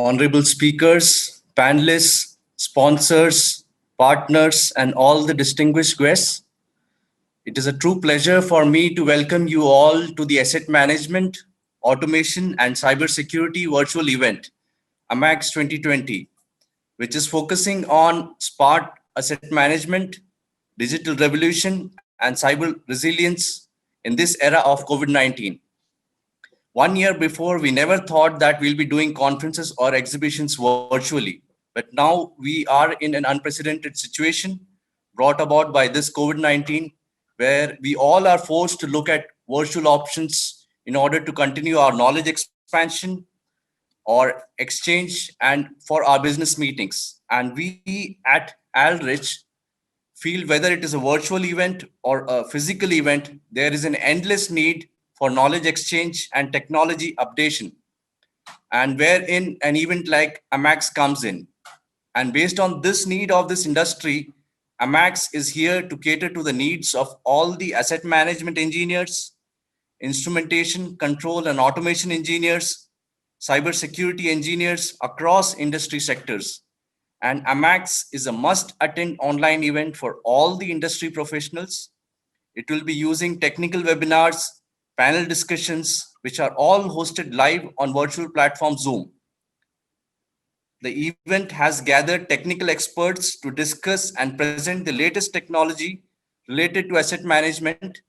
honorable speakers, panelists, sponsors, partners, and all the distinguished guests. It is a true pleasure for me to welcome you all to the Asset Management, Automation, and Cybersecurity virtual event, AMAX 2020, which is focusing on smart asset management, digital revolution, and cyber resilience in this era of COVID-19. 1 year before, we never thought that we'll be doing conferences or exhibitions virtually. But now we are in an unprecedented situation brought about by this COVID-19, where we all are forced to look at virtual options in order to continue our knowledge expansion or exchange and for our business meetings. And we at AlRich feel whether it is a virtual event or a physical event, there is an endless need for knowledge exchange and technology updation, and wherein an event like AMAX comes in. And based on this need of this industry, AMAX is here to cater to the needs of all the asset management engineers, instrumentation, control, and automation engineers, cybersecurity engineers across industry sectors. And AMAX is a must-attend online event for all the industry professionals. It will be using technical webinars, panel discussions, which are all hosted live on virtual platform Zoom. The event has gathered technical experts to discuss and present the latest technology related to asset management,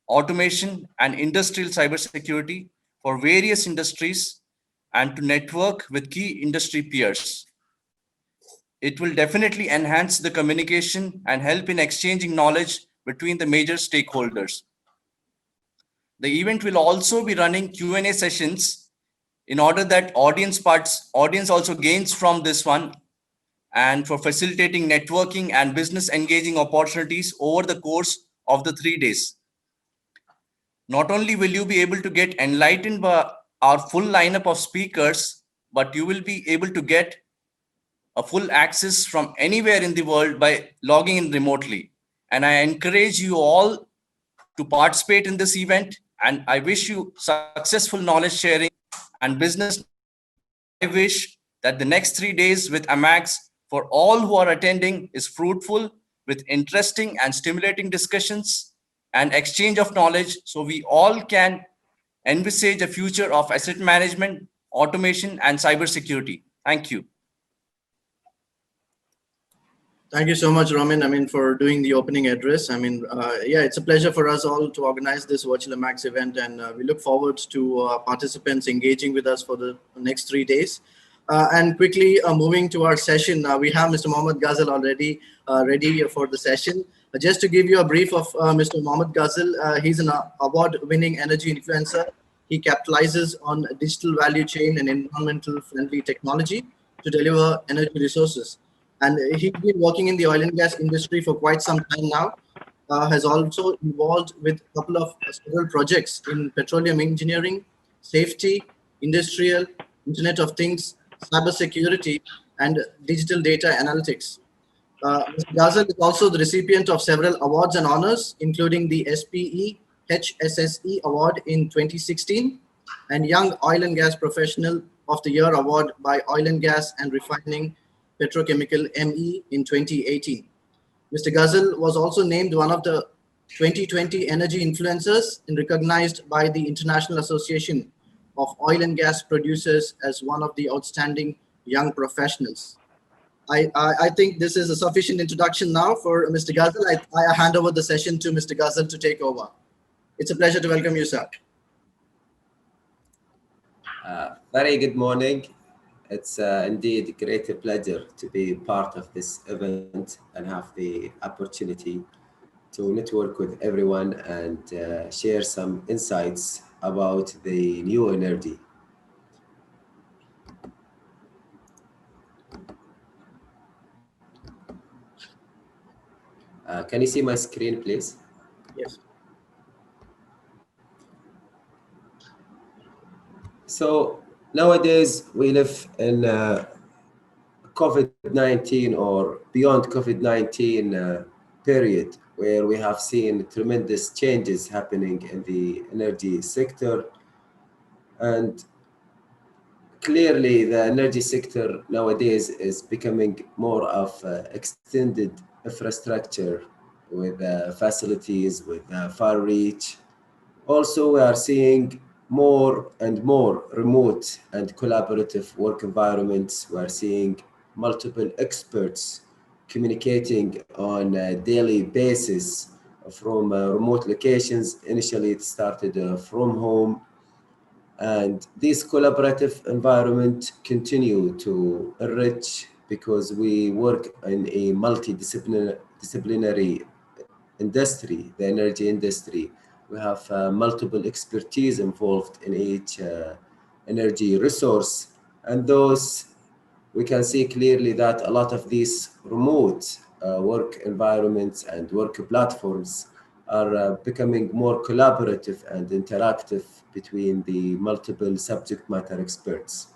automation, and industrial cybersecurity for various industries and to network with key industry peers. It will definitely enhance the communication and help in exchanging knowledge between the major stakeholders. The event will also be running Q&A sessions in order that audience also gains from this one, and for facilitating networking and business engaging opportunities over the course of the 3 days. Not only will you be able to get enlightened by our full lineup of speakers, but you will be able to get a full access from anywhere in the world by logging in remotely. And I encourage you all to participate in this event, and I wish you successful knowledge sharing and business. I wish that the next 3 days with AMAX for all who are attending is fruitful with interesting and stimulating discussions and exchange of knowledge, so we all can envisage a future of asset management, automation, and cybersecurity. Thank you. Thank you so much, Ramin, for doing the opening address. Yeah, it's a pleasure for us all to organize this virtual AMAX event, and we look forward to participants engaging with us for the next 3 days. And quickly moving to our session, we have Mr. Mohammed AlGhazal already ready for the session. Just to give you a brief of Mr. Mohammed AlGhazal, he's an award-winning energy influencer. He capitalizes on digital value chain and environmental friendly technology to deliver energy resources. And he's been working in the oil and gas industry for quite some time now. Has also involved with a couple of several projects in petroleum engineering, safety, industrial, Internet of Things, cybersecurity, and digital data analytics. Mr. AlGhazal is also the recipient of several awards and honors, including the SPE HSSE Award in 2016 and Young Oil and Gas Professional of the Year Award by Oil and Gas and Refining Petrochemical ME in 2018. Mr. AlGhazal was also named one of the 2020 energy influencers and recognized by the International Association of Oil and Gas Producers as one of the outstanding young professionals. I think this is a sufficient introduction now for Mr. AlGhazal. I hand over the session to Mr. AlGhazal to take over. It's a pleasure to welcome you, sir. Very good morning. It's indeed a great pleasure to be part of this event and have the opportunity to network with everyone and share some insights about the new energy. Can you see my screen, please? Yes. So nowadays we live in COVID-19 or beyond COVID-19 period, where we have seen tremendous changes happening in the energy sector, and clearly the energy sector nowadays is becoming more of extended infrastructure with facilities, with far reach. Also, we are seeing more and more remote and collaborative work environments. We are seeing multiple experts communicating on a daily basis from remote locations. Initially, it started from home, and this collaborative environment continue to enrich because we work in a multidisciplinary industry, the energy industry. We have multiple expertise involved in each energy resource, and those we can see clearly that a lot of these remote work environments and work platforms are becoming more collaborative and interactive between the multiple subject matter experts.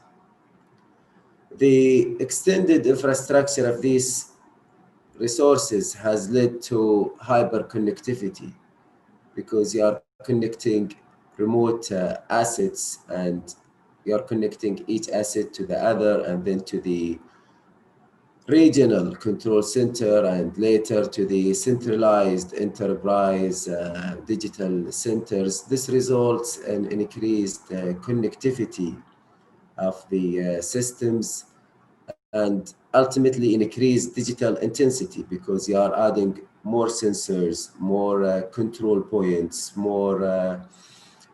The extended infrastructure of these resources has led to hyperconnectivity because you are connecting remote assets, and you're connecting each asset to the other and then to the regional control center and later to the centralized enterprise digital centers. This results in increased connectivity of the systems and ultimately increased digital intensity because you are adding more sensors, more control points, more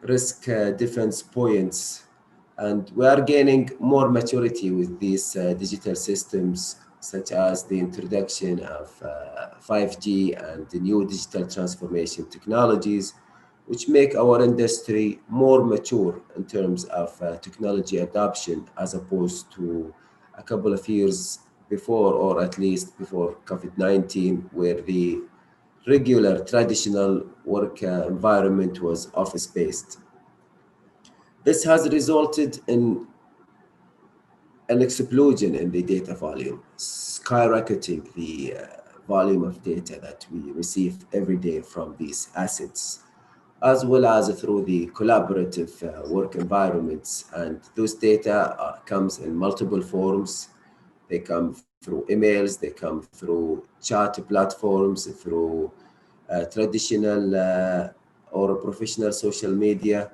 risk defense points. And we are gaining more maturity with these digital systems, such as the introduction of 5G and the new digital transformation technologies, which make our industry more mature in terms of technology adoption as opposed to a couple of years before, or at least before COVID-19, where the regular traditional work environment was office-based. This has resulted in an explosion in the data volume, skyrocketing the volume of data that we receive every day from these assets, as well as through the collaborative work environments. And those data comes in multiple forms. They come through emails, they come through chat platforms, through traditional or professional social media,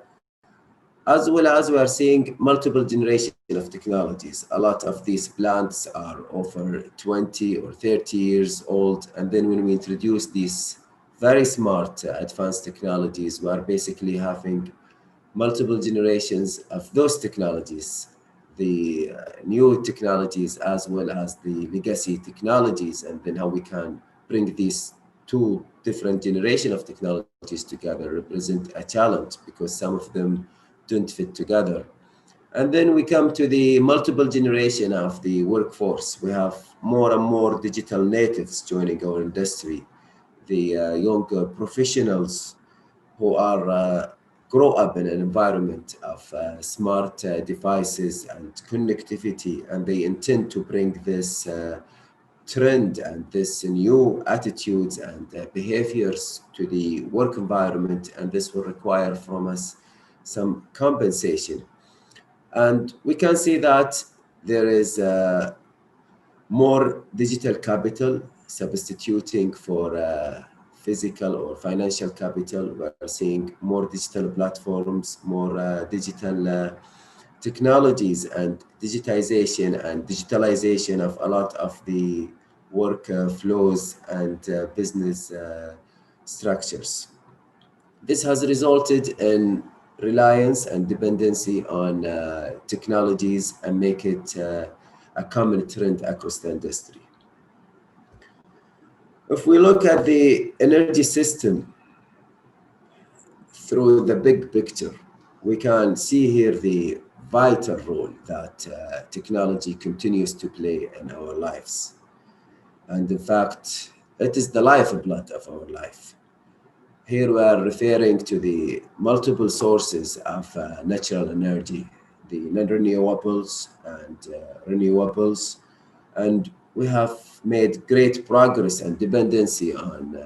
as well as we are seeing multiple generation of technologies. A lot of these plants are over 20 or 30 years old. And then when we introduce these very smart advanced technologies, we are basically having multiple generations of those technologies, the new technologies as well as the legacy technologies, and then how we can bring these two different generation of technologies together represent a challenge because some of them don't fit together. And then we come to the multiple generation of the workforce. We have more and more digital natives joining our industry, the younger professionals who are grow up in an environment of smart devices and connectivity, and they intend to bring this trend and this new attitudes and behaviors to the work environment, and this will require from us some compensation. And we can see that there is more digital capital substituting for physical or financial capital. We're seeing more digital platforms, more digital technologies, and digitization and digitalization of a lot of the work flows and business structures. This has resulted in reliance and dependency on technologies and make it a common trend across the industry. If we look at the energy system through the big picture, we can see here the vital role that technology continues to play in our lives. And in fact, it is the lifeblood of our life. Here we are referring to the multiple sources of natural energy, the non-renewables and renewables. And we have made great progress and dependency on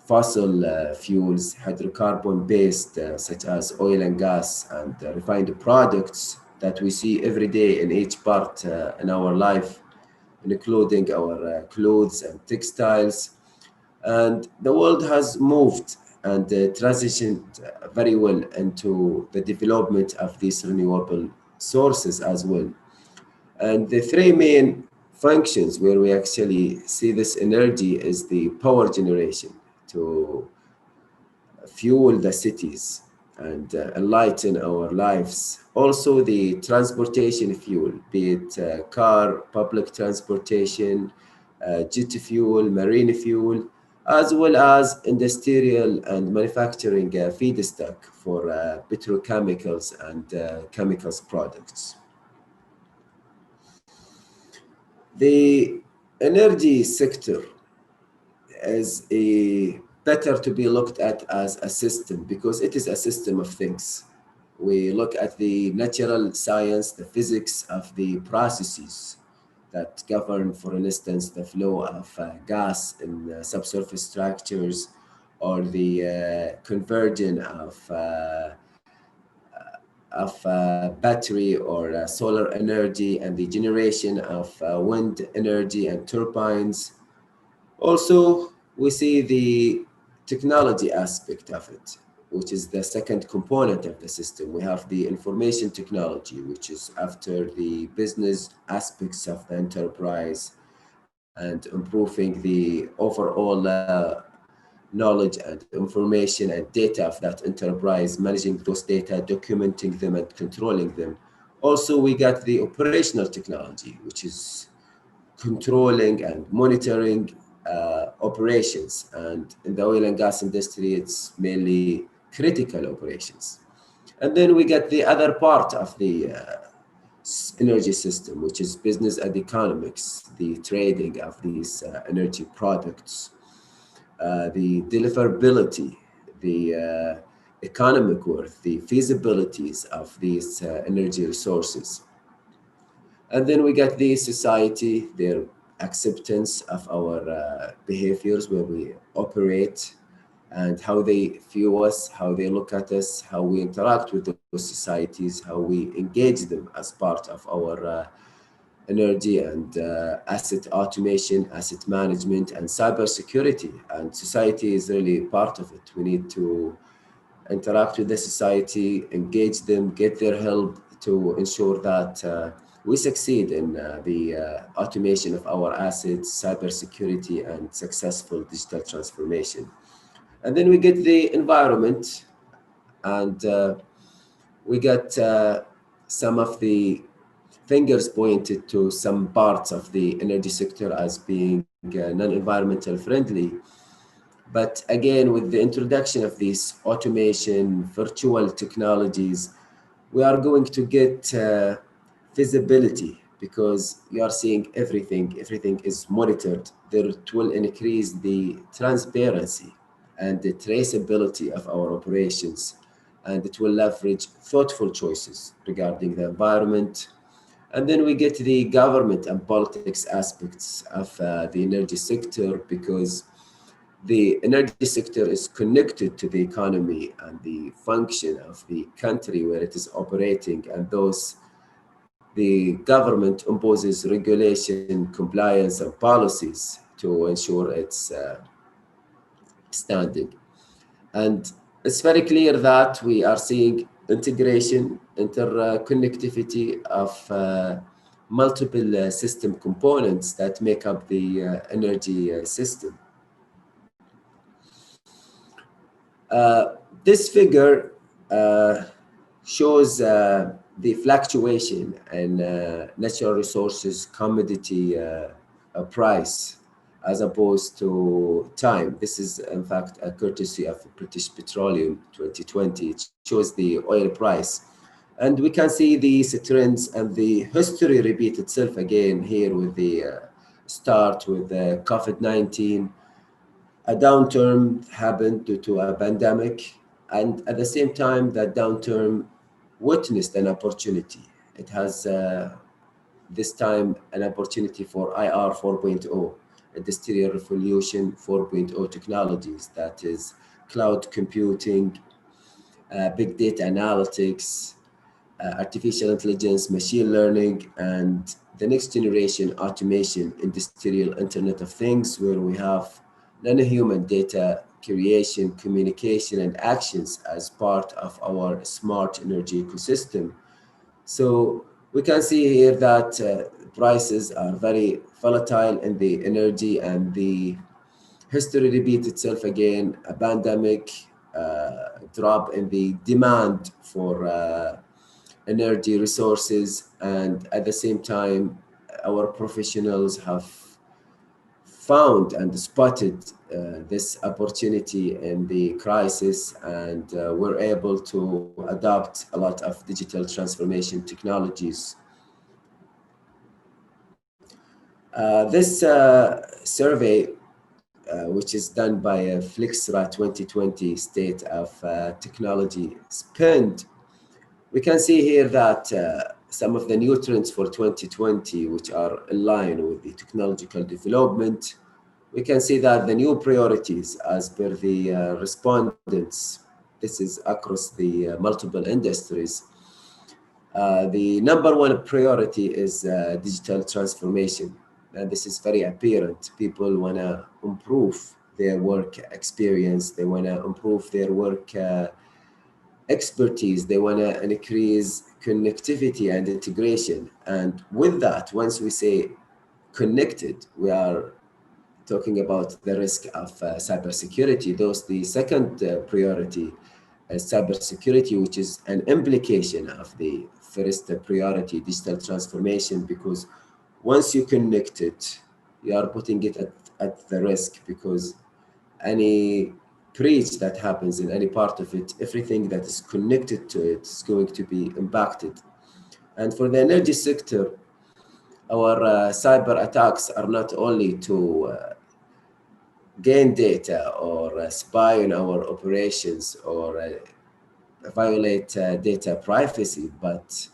fossil fuels, hydrocarbon based, such as oil and gas and refined products, that we see every day in each part in our life, including our clothes and textiles. And the world has moved and transitioned very well into the development of these renewable sources as well. And the three main functions where we actually see this energy is the power generation to fuel the cities and enlighten our lives. Also, the transportation fuel, be it car, public transportation, jet fuel, marine fuel, as well as industrial and manufacturing feedstock for petrochemicals and chemicals products. The energy sector is a better to be looked at as a system because it is a system of things. We look at the natural science, the physics of the processes that govern, for instance, the flow of gas in subsurface structures or the conversion of battery or solar energy and the generation of wind energy and turbines. Also, we see the technology aspect of it, which is the second component of the system. We have the information technology, which is after the business aspects of the enterprise and improving the overall knowledge and information and data of that enterprise, managing those data, documenting them and controlling them. Also, we got the operational technology, which is controlling and monitoring operations. And in the oil and gas industry, it's mainly critical operations. And then we get the other part of the energy system, which is business and economics, the trading of these energy products, the deliverability, the economic worth, the feasibilities of these energy resources. And then we get the society, their acceptance of our behaviors where we operate and how they view us, how they look at us, how we interact with those societies, how we engage them as part of our energy and asset automation, asset management, and cybersecurity. And society is really part of it. We need to interact with the society, engage them, get their help to ensure that we succeed in the automation of our assets, cybersecurity, and successful digital transformation. And then we get the environment, and we get some of the fingers pointed to some parts of the energy sector as being non-environmental friendly. But again, with the introduction of these automation, virtual technologies, we are going to get visibility because you are seeing everything is monitored. That will increase the transparency and the traceability of our operations, and it will leverage thoughtful choices regarding the environment. And then we get the government and politics aspects of the energy sector because the energy sector is connected to the economy and the function of the country where it is operating, and those the government imposes regulation, compliance, and policies to ensure its standing. And it's very clear that we are seeing integration, interconnectivity of multiple system components that make up the energy system. This figure shows the fluctuation in natural resources commodity price as opposed to time. This is in fact a courtesy of British Petroleum 2020. It shows the oil price. And we can see these trends and the history repeat itself again here with the start with the COVID-19. A downturn happened due to a pandemic, and at the same time, that downturn witnessed an opportunity. It has this time an opportunity for IR 4.0, Industrial Revolution 4.0 technologies, that is cloud computing, big data analytics, artificial intelligence, machine learning, and the next generation automation, industrial Internet of Things, where we have non-human data creation, communication, and actions as part of our smart energy ecosystem. So we can see here that prices are very volatile in the energy, and the history repeats itself again. A pandemic, drop in the demand for energy resources, and at the same time, our professionals have found and spotted this opportunity in the crisis, and were able to adopt a lot of digital transformation technologies. This survey, which is done by Flixra 2020 State of Technology Spend, we can see here that some of the new trends for 2020, which are in line with the technological development, we can see that the new priorities as per the respondents, this is across the multiple industries, the number one priority is digital transformation. And this is very apparent. People want to improve their work experience. They want to improve their work expertise. They want to increase connectivity and integration. And with that, once we say connected, we are talking about the risk of cybersecurity. Those the second priority is cybersecurity, which is an implication of the first priority, digital transformation, because once you connect it, you are putting it at the risk, because any breach that happens in any part of it, everything that is connected to it is going to be impacted. And for the energy sector, our cyber attacks are not only to gain data or spy on our operations or violate data privacy, but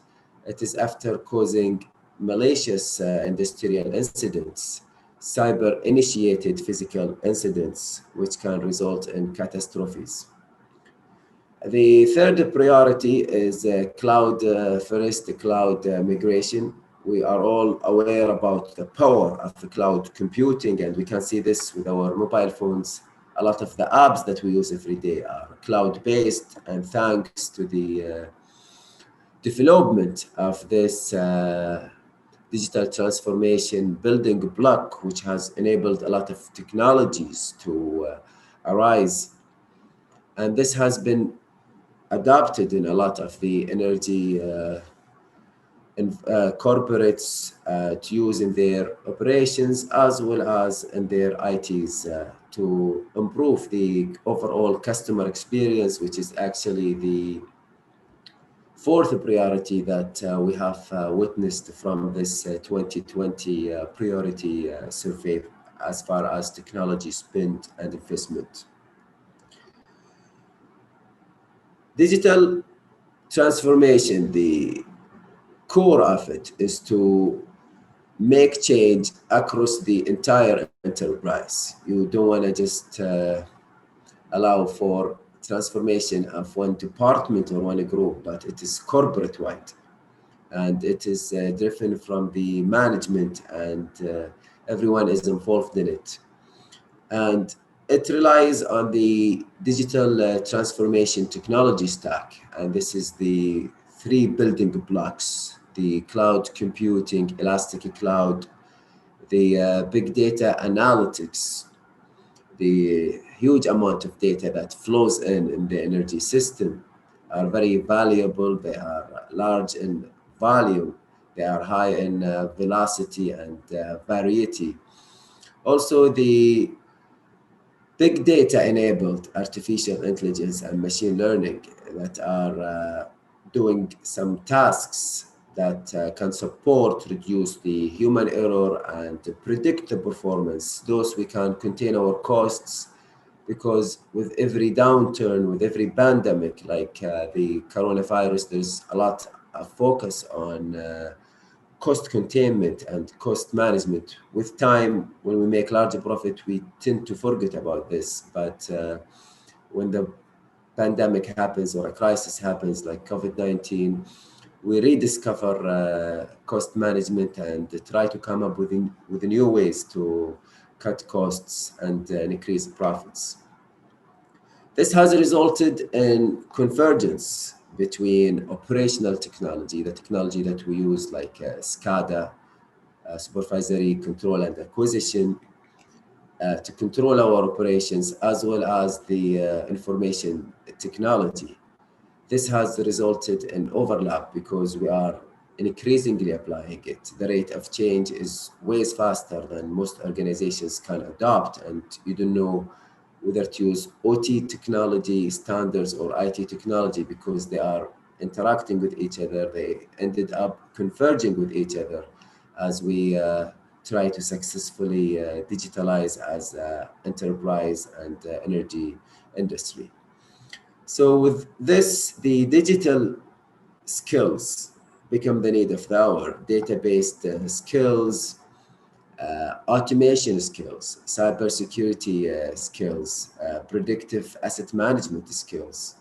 it is after causing malicious industrial incidents, cyber-initiated physical incidents, which can result in catastrophes. The third priority is cloud first, cloud migration. We are all aware about the power of the cloud computing, and we can see this with our mobile phones. A lot of the apps that we use every day are cloud-based, and thanks to the development of this digital transformation building block, which has enabled a lot of technologies to arise. And this has been adopted in a lot of the energy corporates to use in their operations, as well as in their ITs, to improve the overall customer experience, which is actually the fourth priority that we have witnessed from this 2020 priority survey as far as technology spend and investment. Digital transformation, the core of it is to make change across the entire enterprise. You don't want to just allow for transformation of one department or one group, but it is corporate-wide, and it is driven from the management, and everyone is involved in it. And it relies on the digital transformation technology stack, and this is the three building blocks: the cloud computing, elastic cloud, the big data analytics, the huge amount of data that flows in the energy system are very valuable. They are large in volume. They are high in velocity and variety. Also, the big data enabled artificial intelligence and machine learning that are doing some tasks that can support, reduce the human error and predict the performance. Those we can contain our costs, because with every downturn, with every pandemic, like the coronavirus, there's a lot of focus on cost containment and cost management. With time, when we make larger profit, we tend to forget about this. But when the pandemic happens or a crisis happens like COVID-19, we rediscover cost management and try to come up with new ways to cut costs and increase profits. This has resulted in convergence between operational technology, the technology that we use like SCADA, supervisory control and acquisition, to control our operations, as well as the information technology. This has resulted in overlap because we are increasingly applying it. The rate of change is way faster than most organizations can adopt, and you don't know whether to use OT technology standards or IT technology because they are interacting with each other. They ended up converging with each other as we try to successfully digitalize as enterprise and energy industry. So with this, the digital skills become the need of the hour: data-based skills, automation skills, cybersecurity skills, predictive asset management skills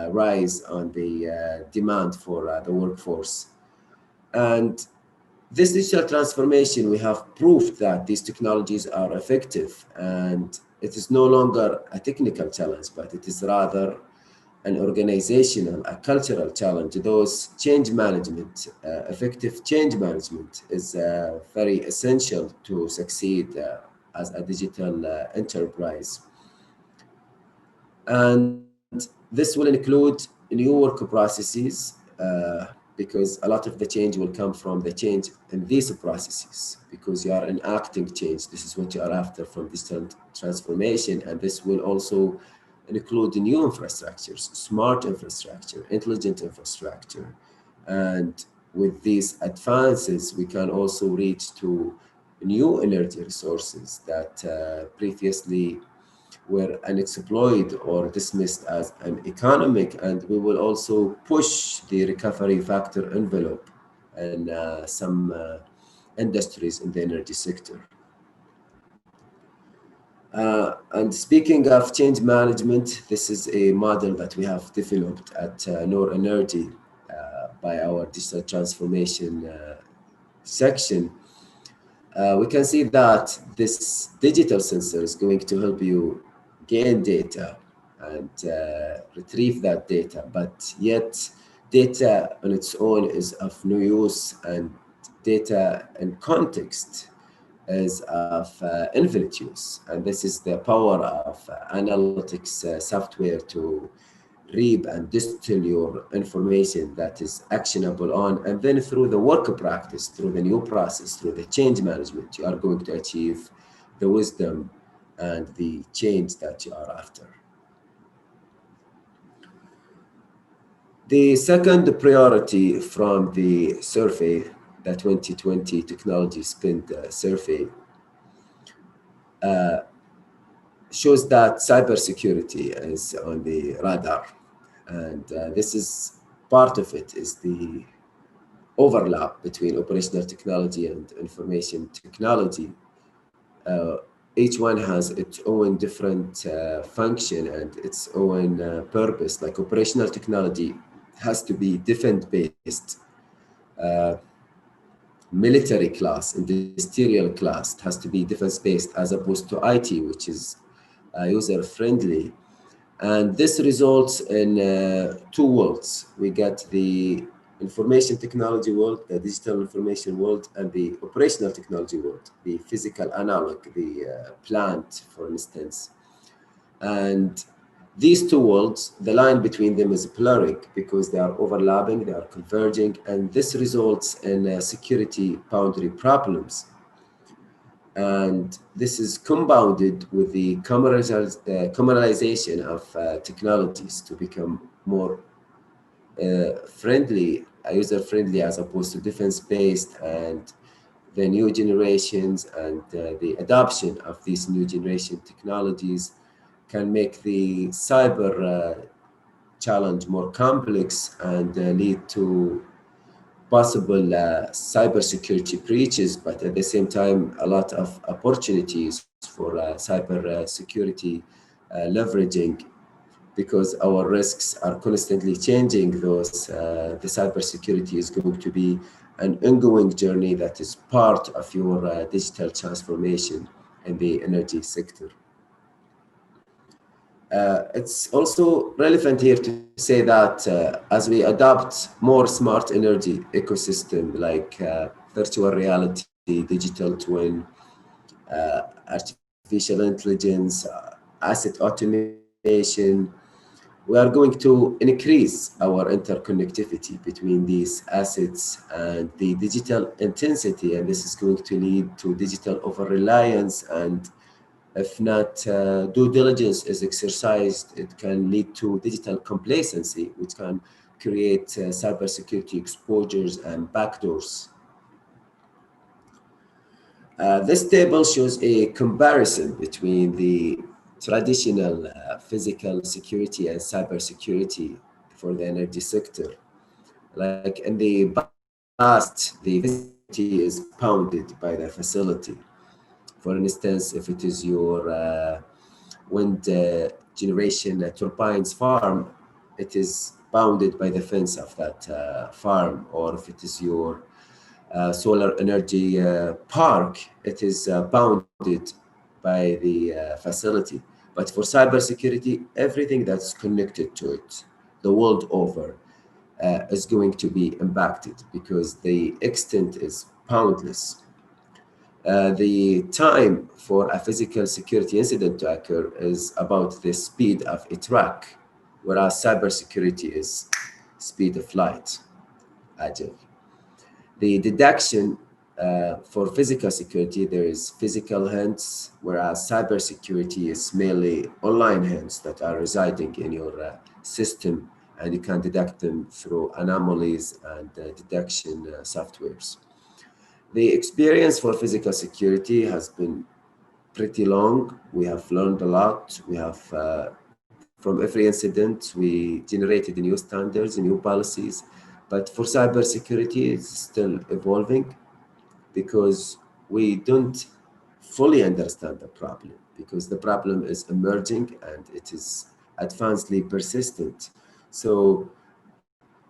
rise on the demand for the workforce. And this digital transformation, we have proved that these technologies are effective, and it is no longer a technical challenge, but it is rather an organizational, a cultural challenge. Those change management, effective change management is very essential to succeed as a digital enterprise. And this will include new work processes because a lot of the change will come from the change in these processes because you are enacting change. This is what you are after from digital transformation. And this will also include new infrastructures, smart infrastructure, intelligent infrastructure. And with these advances, we can also reach to new energy resources that previously were unexploited or dismissed as uneconomic, and we will also push the recovery factor envelope in some industries in the energy sector. And speaking of change management, this is a model that we have developed at Noor Energy by our digital transformation section. We can see that this digital sensor is going to help you gain data and retrieve that data, but yet data on its own is of no use, and data in context is of infinite use. And this is the power of analytics software to reap and distill your information that is actionable on, and then through the work practice, through the new process, through the change management, you are going to achieve the wisdom and the change that you are after. The second priority from the survey, the 2020 Technology Spend survey, shows that cybersecurity is on the radar. And this is part of it is the overlap between operational technology and information technology. Each one has its own different function and its own purpose. Like operational technology has to be defense-based, military class, industrial class. It has to be defense-based as opposed to IT, which is user-friendly. And this results in two worlds. We get the information technology world, the digital information world, and the operational technology world, the physical analog, the plant, for instance. And these two worlds, the line between them is blurring because they are overlapping, they are converging, and this results in security boundary problems. And this is compounded with the commercialization of technologies to become more friendly, user-friendly, as opposed to defense-based, and the new generations and the adoption of these new generation technologies can make the cyber challenge more complex and lead to possible cybersecurity breaches, but at the same time, a lot of opportunities for cyber security leveraging because our risks are constantly changing. The cybersecurity is going to be an ongoing journey that is part of your digital transformation in the energy sector. It's also relevant here to say that as we adopt more smart energy ecosystem like virtual reality, digital twin, artificial intelligence, asset automation, we are going to increase our interconnectivity between these assets and the digital intensity, and this is going to lead to digital over-reliance, and if not due diligence is exercised, it can lead to digital complacency, which can create cybersecurity exposures and backdoors. This table shows a comparison between the traditional physical security and cybersecurity for the energy sector. Like in the past, the physical security is bounded by the facility. For instance, if it is your wind generation turbines farm, it is bounded by the fence of that farm. Or if it is your solar energy park, it is bounded by the facility. But for cybersecurity, everything that's connected to it, the world over, is going to be impacted because the extent is boundless. The time for a physical security incident to occur is about the speed of a truck, whereas cybersecurity is speed of light, agile. The deduction for physical security, there is physical hints, whereas cybersecurity is mainly online hints that are residing in your system, and you can detect them through anomalies and detection softwares. The experience for physical security has been pretty long. We have learned a lot. We have, from every incident, we generated new standards, new policies. But for cybersecurity, it's still evolving because we don't fully understand the problem, because the problem is emerging and it is advancedly persistent. So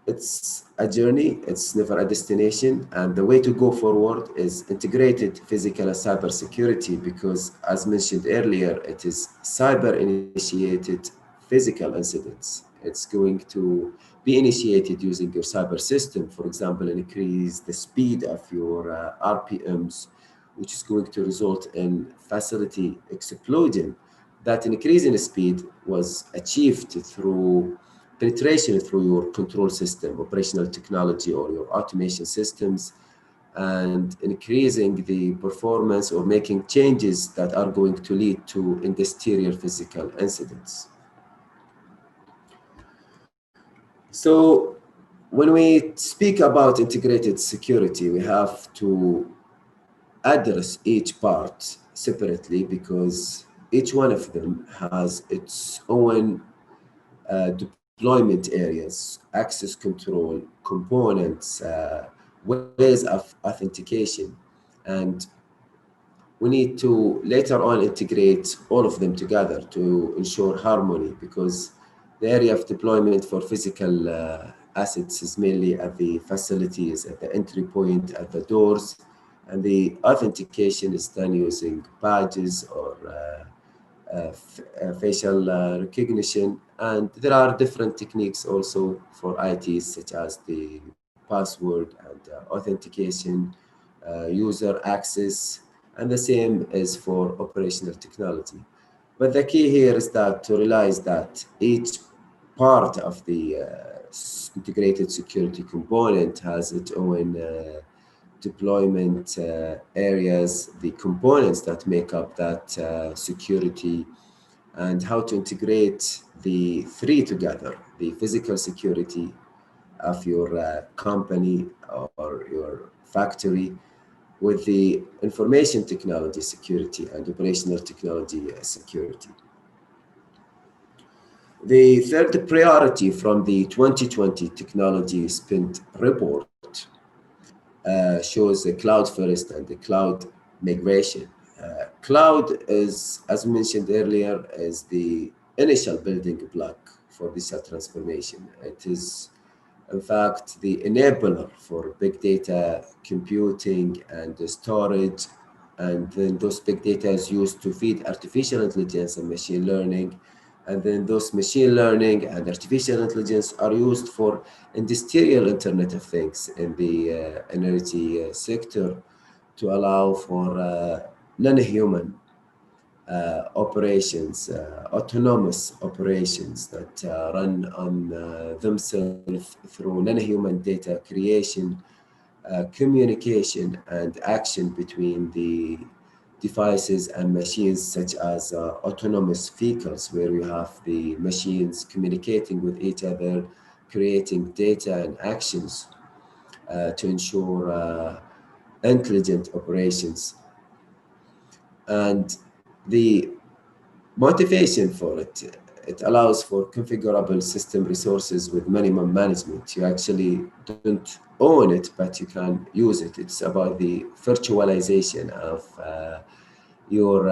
it's a journey, it's never a destination, and the way to go forward is integrated physical and cyber security, because as mentioned earlier, it is cyber initiated physical incidents. It's going to be initiated using your cyber system, for example, increase the speed of your RPMs, which is going to result in facility explosion. That increase in speed was achieved through penetration through your control system, operational technology, or your automation systems, and increasing the performance or making changes that are going to lead to industrial physical incidents. So when we speak about integrated security, we have to address each part separately because each one of them has its own deployment areas, access control, components, ways of authentication. And we need to later on integrate all of them together to ensure harmony, because the area of deployment for physical assets is mainly at the facilities, at the entry point, at the doors, and the authentication is done using badges or facial recognition. And there are different techniques also for IT, such as the password and authentication, user access, and the same is for operational technology. But the key here is that to realize that each part of the integrated security component has its own deployment areas, the components that make up that security, and how to integrate the three together, the physical security of your company or your factory with the information technology security and operational technology security. The third priority from the 2020 Technology Spend Report shows the cloud first and the cloud migration. Cloud is, as mentioned earlier, is the initial building block for digital transformation. It is, in fact, the enabler for big data computing and the storage. And then those big data is used to feed artificial intelligence and machine learning. And then those machine learning and artificial intelligence are used for industrial Internet of Things in the energy sector to allow for non-human operations, autonomous operations that run on themselves through non-human data creation, communication, and action between the devices and machines, such as autonomous vehicles, where you have the machines communicating with each other, creating data and actions to ensure intelligent operations. And the motivation for it allows for configurable system resources with minimum management. You actually don't own it, but you can use it. It's about the virtualization of your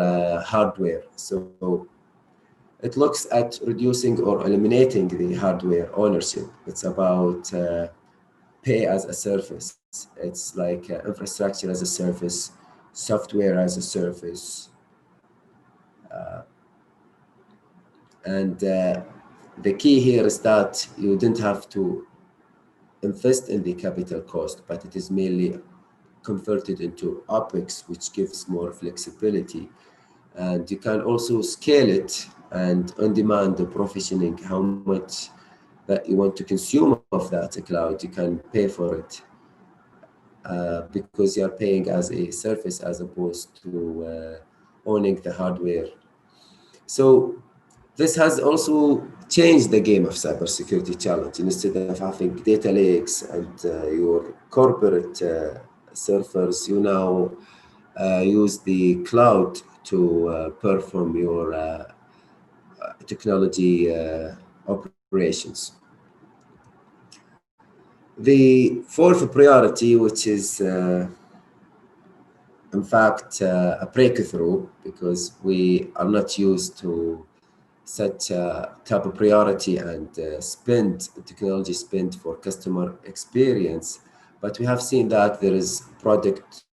hardware. So it looks at reducing or eliminating the hardware ownership. It's about pay as a service. It's like infrastructure as a service, software as a service, and the key here is that you didn't have to invest in the capital cost, but it is merely converted into OpEx, which gives more flexibility. And you can also scale it and on demand the provisioning, how much that you want to consume of that cloud, you can pay for it because you're paying as a service as opposed to owning the hardware. So this has also changed the game of cybersecurity challenge. Instead of having data lakes and your corporate servers, you now use the cloud to perform your technology operations. The fourth priority, which is in fact a breakthrough, because we are not used to such a type of priority and technology spend for customer experience, but we have seen that there is product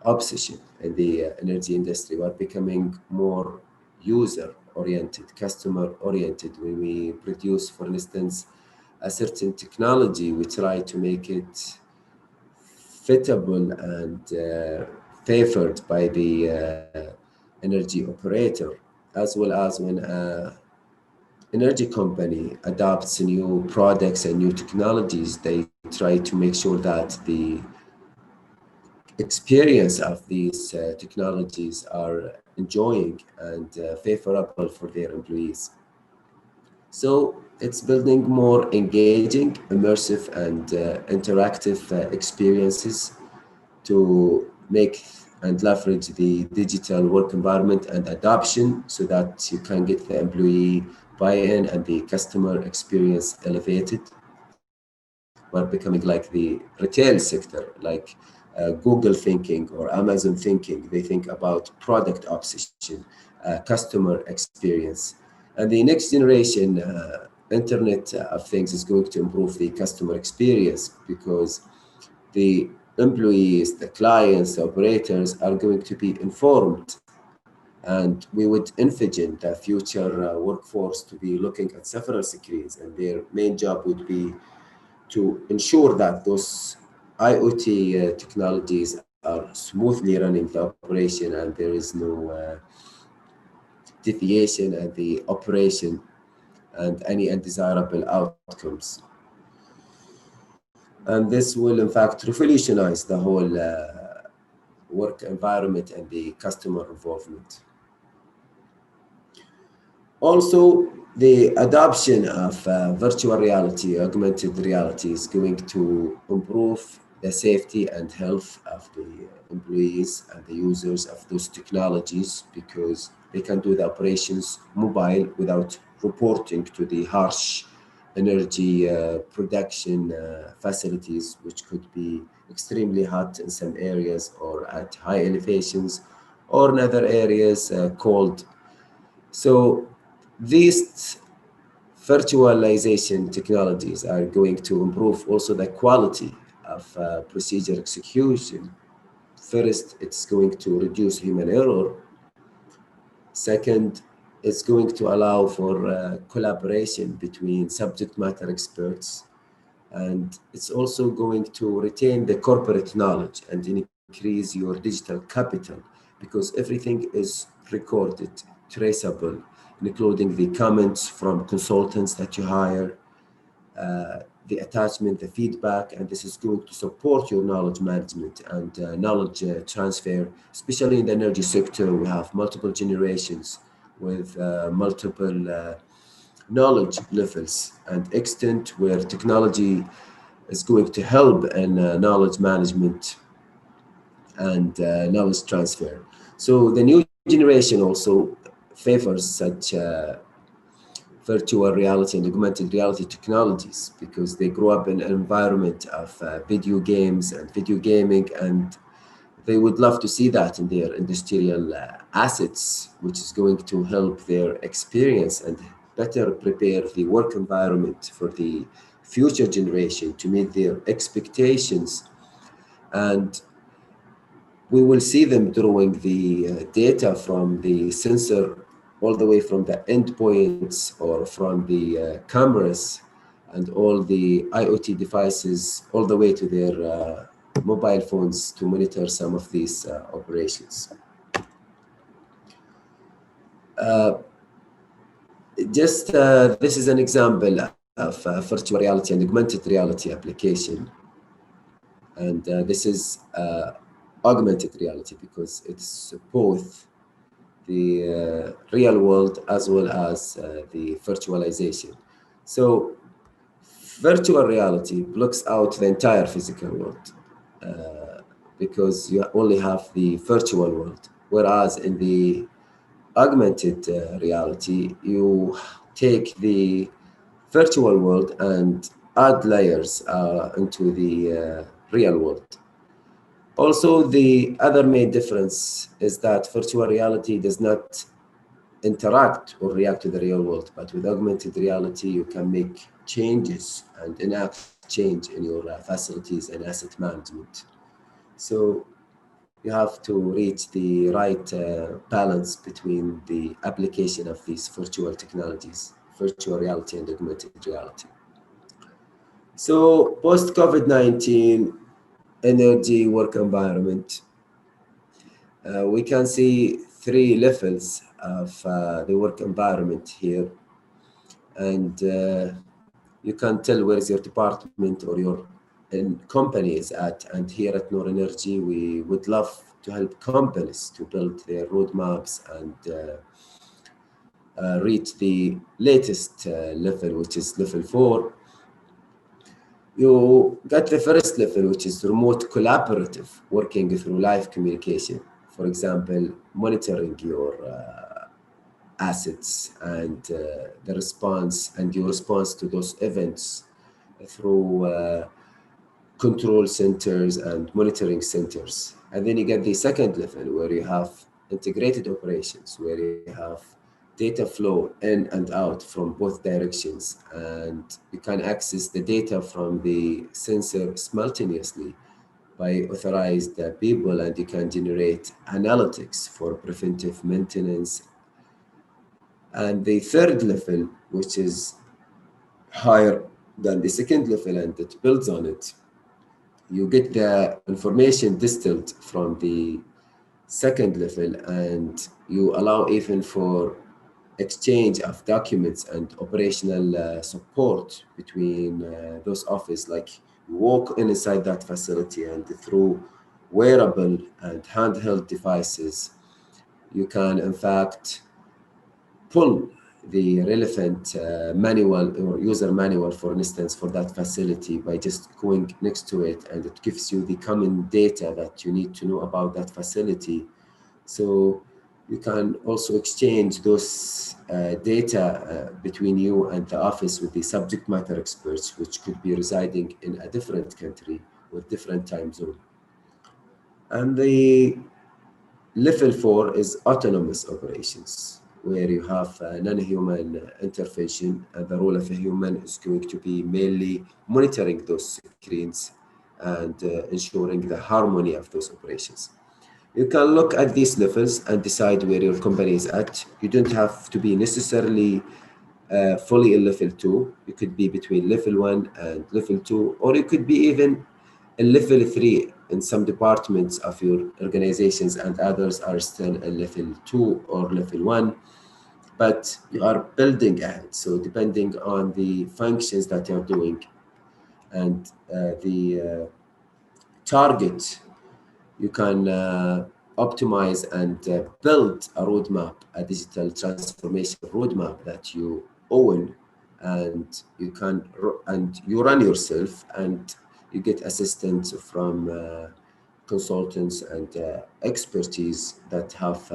obsession in the energy industry. We are becoming more user-oriented, customer-oriented. When we produce, for instance, a certain technology, we try to make it fittable and favored by the energy operator, as well as when an energy company adopts new products and new technologies, they try to make sure that the experience of these technologies are enjoying and favorable for their employees. So it's building more engaging, immersive, and interactive experiences to make and leverage the digital work environment and adoption so that you can get the employee buy-in and the customer experience elevated. We're becoming like the retail sector, like Google thinking or Amazon thinking. They think about product obsession, customer experience. And the next generation Internet of Things is going to improve the customer experience because the employees, the clients, the operators are going to be informed. And we would envision the future workforce to be looking at several screens, and their main job would be to ensure that those IoT technologies are smoothly running the operation and there is no deviation in the operation and any undesirable outcomes. And this will in fact revolutionize the whole work environment and the customer involvement. Also, the adoption of virtual reality, augmented reality, is going to improve the safety and health of the employees and the users of those technologies because they can do the operations mobile without reporting to the harsh energy production facilities, which could be extremely hot in some areas or at high elevations, or in other areas cold. So these virtualization technologies are going to improve also the quality of procedure execution. First, it's going to reduce human error. Second, it's going to allow for collaboration between subject matter experts. And it's also going to retain the corporate knowledge and increase your digital capital, because everything is recorded, traceable, including the comments from consultants that you hire, the attachment, the feedback, and this is going to support your knowledge management and knowledge transfer, especially in the energy sector. We have multiple generations with multiple knowledge levels and extent where technology is going to help in knowledge management and knowledge transfer. So the new generation also favors such virtual reality and augmented reality technologies because they grew up in an environment of video games and video gaming, and they would love to see that in their industrial assets, which is going to help their experience and better prepare the work environment for the future generation to meet their expectations. And we will see them drawing the data from the sensor all the way from the endpoints or from the cameras and all the IoT devices all the way to their mobile phones to monitor some of these operations. This is an example of virtual reality and augmented reality application. And this is augmented reality because it's both the real world as well as the virtualization. So virtual reality blocks out the entire physical world because you only have the virtual world, whereas in the augmented reality, you take the virtual world and add layers into the real world. Also, the other main difference is that virtual reality does not interact or react to the real world, but with augmented reality, you can make changes and enact change in your facilities and asset management. So you have to reach the right balance between the application of these virtual technologies, virtual reality and augmented reality. So post-COVID-19 energy work environment, we can see three levels of the work environment here. And you can tell where is your department or your company is at. And here at Noor Energy, we would love to help companies to build their roadmaps and reach the latest level, which is level 4. You got the first level, which is remote collaborative, working through live communication. For example, monitoring your assets and the response and your response to those events through control centers and monitoring centers. And then you get the second level where you have integrated operations, where you have data flow in and out from both directions, and you can access the data from the sensor simultaneously by authorized people, and you can generate analytics for preventive maintenance. And the third level, which is higher than the second level and it builds on it, you get the information distilled from the second level, and you allow even for exchange of documents and operational support between those offices. Like you walk inside that facility, and through wearable and handheld devices, you can in fact pull the relevant manual or user manual, for instance, for that facility by just going next to it, and it gives you the common data that you need to know about that facility. So you can also exchange those data between you and the office with the subject matter experts, which could be residing in a different country with different time zone. And the level 4 is autonomous operations, where you have non-human intervention, and the role of a human is going to be mainly monitoring those screens and ensuring the harmony of those operations. You can look at these levels and decide where your company is at. You don't have to be necessarily fully in level 2. You could be between level 1 and level 2, or you could be even in level 3 in some departments of your organizations, and others are still in level 2 or level 1, but you are building ahead. So depending on the functions that you're doing and the target, you can optimize and build a roadmap, a digital transformation roadmap that you own, and you run yourself, and you get assistance from consultants and expertise that have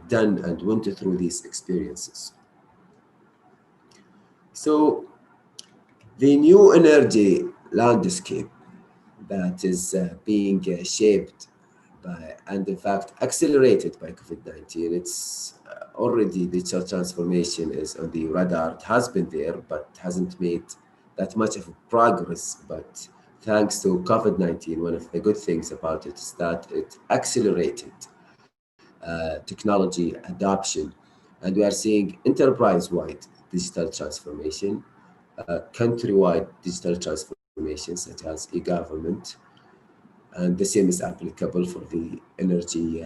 done and went through these experiences. So the new energy landscape that is being shaped by, and in fact accelerated by COVID-19. It's already digital transformation is on the radar. It has been there, but hasn't made that much of progress. But thanks to COVID-19, one of the good things about it is that it accelerated technology adoption, and we are seeing enterprise-wide digital transformation, countrywide digital transformation, such as e-government, and the same is applicable for the energy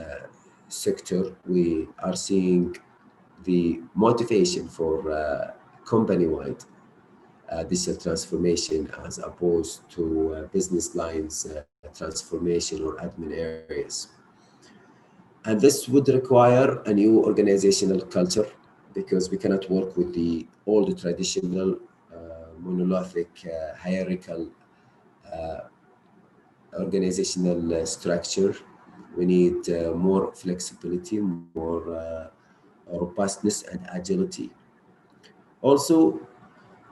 sector. We are seeing the motivation for company-wide digital transformation as opposed to business lines transformation or admin areas. And this would require a new organizational culture, because we cannot work with the old traditional monolithic hierarchical organizational structure. We need more flexibility, more robustness and agility. Also,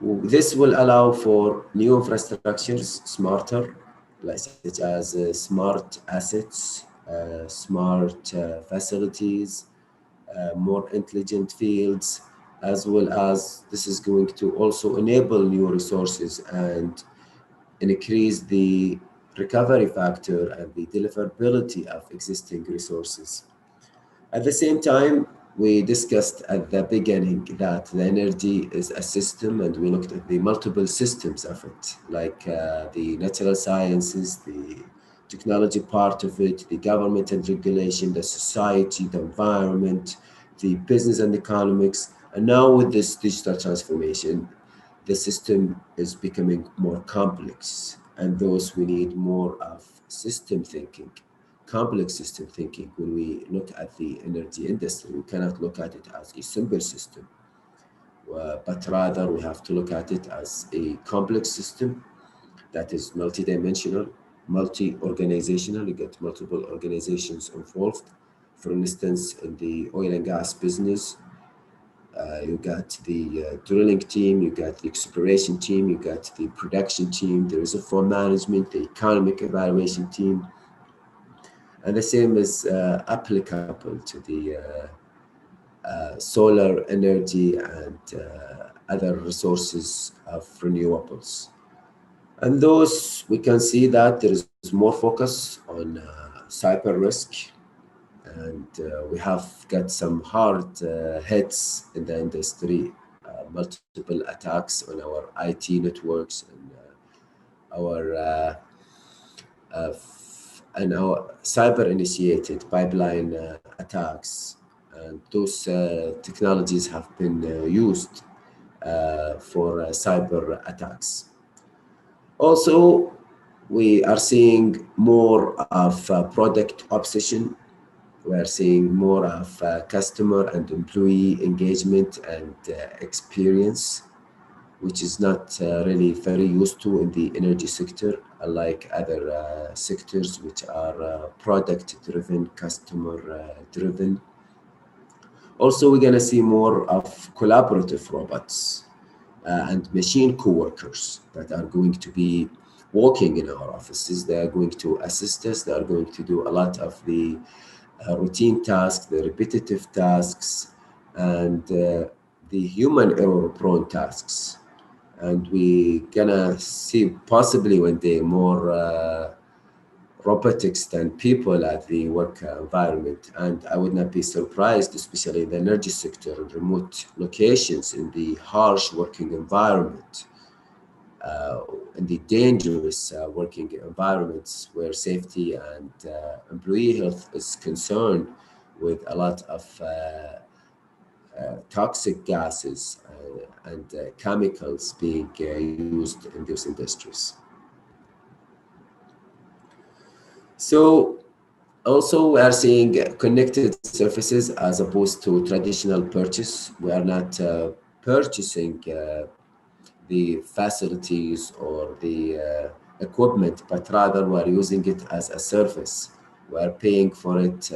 this will allow for new infrastructures, smarter, like such as smart assets, smart facilities, more intelligent fields, as well as this is going to also enable new resources and increase the recovery factor and the deliverability of existing resources. At the same time, we discussed at the beginning that the energy is a system, and we looked at the multiple systems of it, like the natural sciences, the technology part of it, the government and regulation, the society, the environment, the business and economics. And now with this digital transformation, the system is becoming more complex, and those we need more of system thinking, complex system thinking. When we look at the energy industry, we cannot look at it as a simple system, but rather we have to look at it as a complex system that is multidimensional, multi-organizational. You get multiple organizations involved. For instance, in the oil and gas business, you got the drilling team, you got the exploration team, you got the production team, there is a fund management, the economic evaluation team, and the same is applicable to the solar energy and other resources of renewables. And those, we can see that there is more focus on cyber risk, and we have got some hard hits in the industry, multiple attacks on our IT networks and our cyber-initiated pipeline attacks. And those technologies have been used for cyber attacks. Also, we are seeing more of product obsession. We are seeing more of customer and employee engagement and experience, which is not really very used to in the energy sector, unlike other sectors which are product-driven, customer-driven. Also, we're going to see more of collaborative robots and machine co-workers that are going to be working in our offices. They are going to assist us. They are going to do a lot of the routine tasks, the repetitive tasks, and the human error prone tasks. And we gonna see possibly one day more robotics than people at the work environment. And I would not be surprised, especially in the energy sector and remote locations in the harsh working environment, in the dangerous working environments where safety and employee health is concerned, with a lot of toxic gases and chemicals being used in those industries. So also we are seeing connected surfaces as opposed to traditional purchase. We are not purchasing the facilities or the equipment, but rather we are using it as a service. We are paying for it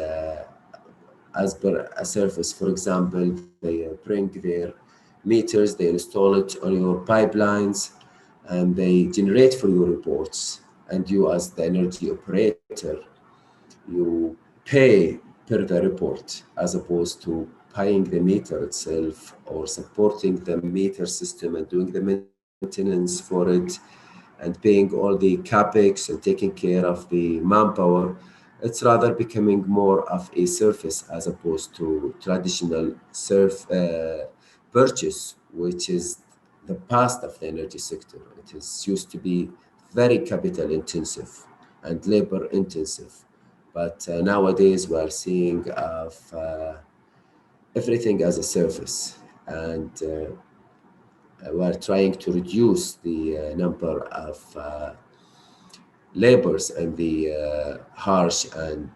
as per a service. For example, they bring their meters, they install it on your pipelines, and they generate for you reports. And you, as the energy operator, you pay per the report as opposed to paying the meter itself or supporting the meter system and doing the maintenance for it and paying all the capex and taking care of the manpower. It's rather becoming more of a service as opposed to traditional purchase, which is the past of the energy sector. It is used to be very capital intensive and labor intensive, but nowadays we are seeing of everything as a service, and we are trying to reduce the number of labors and the harsh and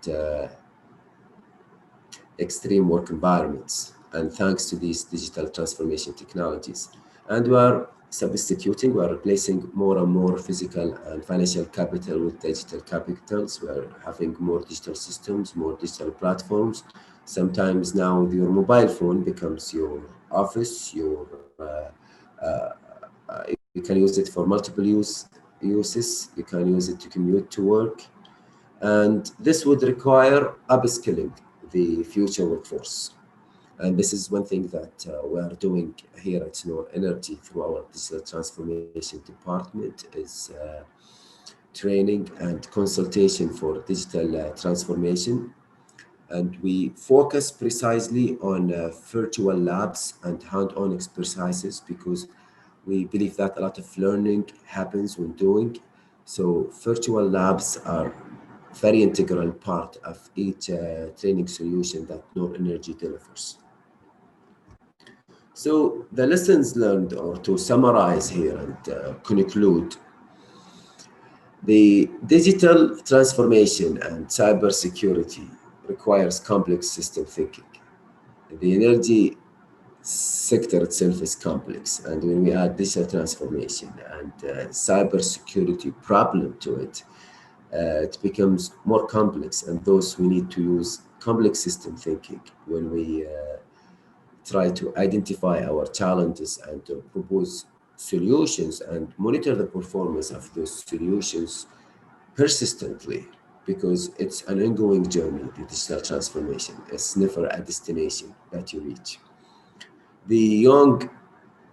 extreme work environments, and thanks to these digital transformation technologies. And we are substituting, we are replacing more and more physical and financial capital with digital capitals. We are having more digital systems, more digital platforms. Sometimes now your mobile phone becomes your office, you can use it for multiple uses. You can use it to commute to work. And this would require upskilling the future workforce. And this is one thing that we are doing here at Noor Energy through our digital transformation department is training and consultation for digital transformation. And we focus precisely on virtual labs and hand-on exercises because we believe that a lot of learning happens when doing. So virtual labs are very integral part of each training solution that Noor Energy delivers. So the lessons learned, or to summarize here and conclude, the digital transformation and cybersecurity requires complex system thinking. The energy sector itself is complex, and when we add digital transformation and cybersecurity problem to it, it becomes more complex, and thus we need to use complex system thinking when we try to identify our challenges and to propose solutions and monitor the performance of those solutions persistently, because it's an ongoing journey. The digital transformation is never a destination that you reach. The young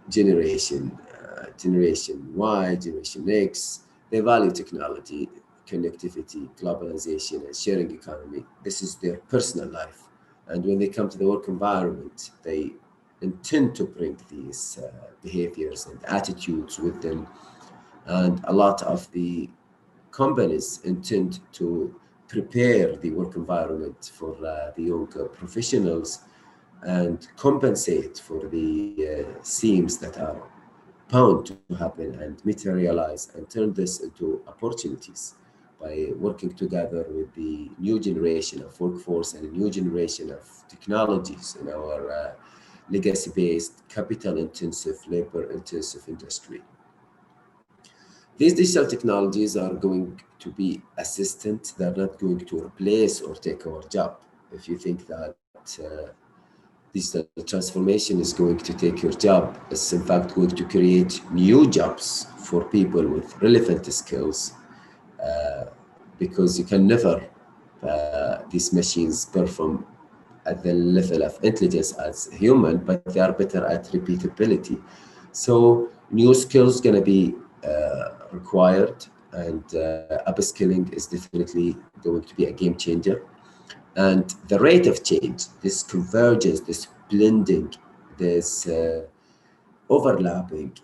generation, Generation Y, Generation X, they value technology, connectivity, globalization, and sharing economy. This is their personal life. And when they come to the work environment, they intend to bring these behaviors and attitudes with them. And a lot of the companies intend to prepare the work environment for the young professionals and compensate for the seams that are bound to happen and materialize and turn this into opportunities by working together with the new generation of workforce and a new generation of technologies in our legacy-based, capital-intensive, labor-intensive industry. These digital technologies are going to be assistant. They're not going to replace or take our job. If you think that digital transformation is going to take your job, it's in fact going to create new jobs for people with relevant skills, because you can never, these machines perform at the level of intelligence as human, but they are better at repeatability. So new skills gonna be required, and upskilling is definitely going to be a game changer. And the rate of change, this convergence, this blending, this overlapping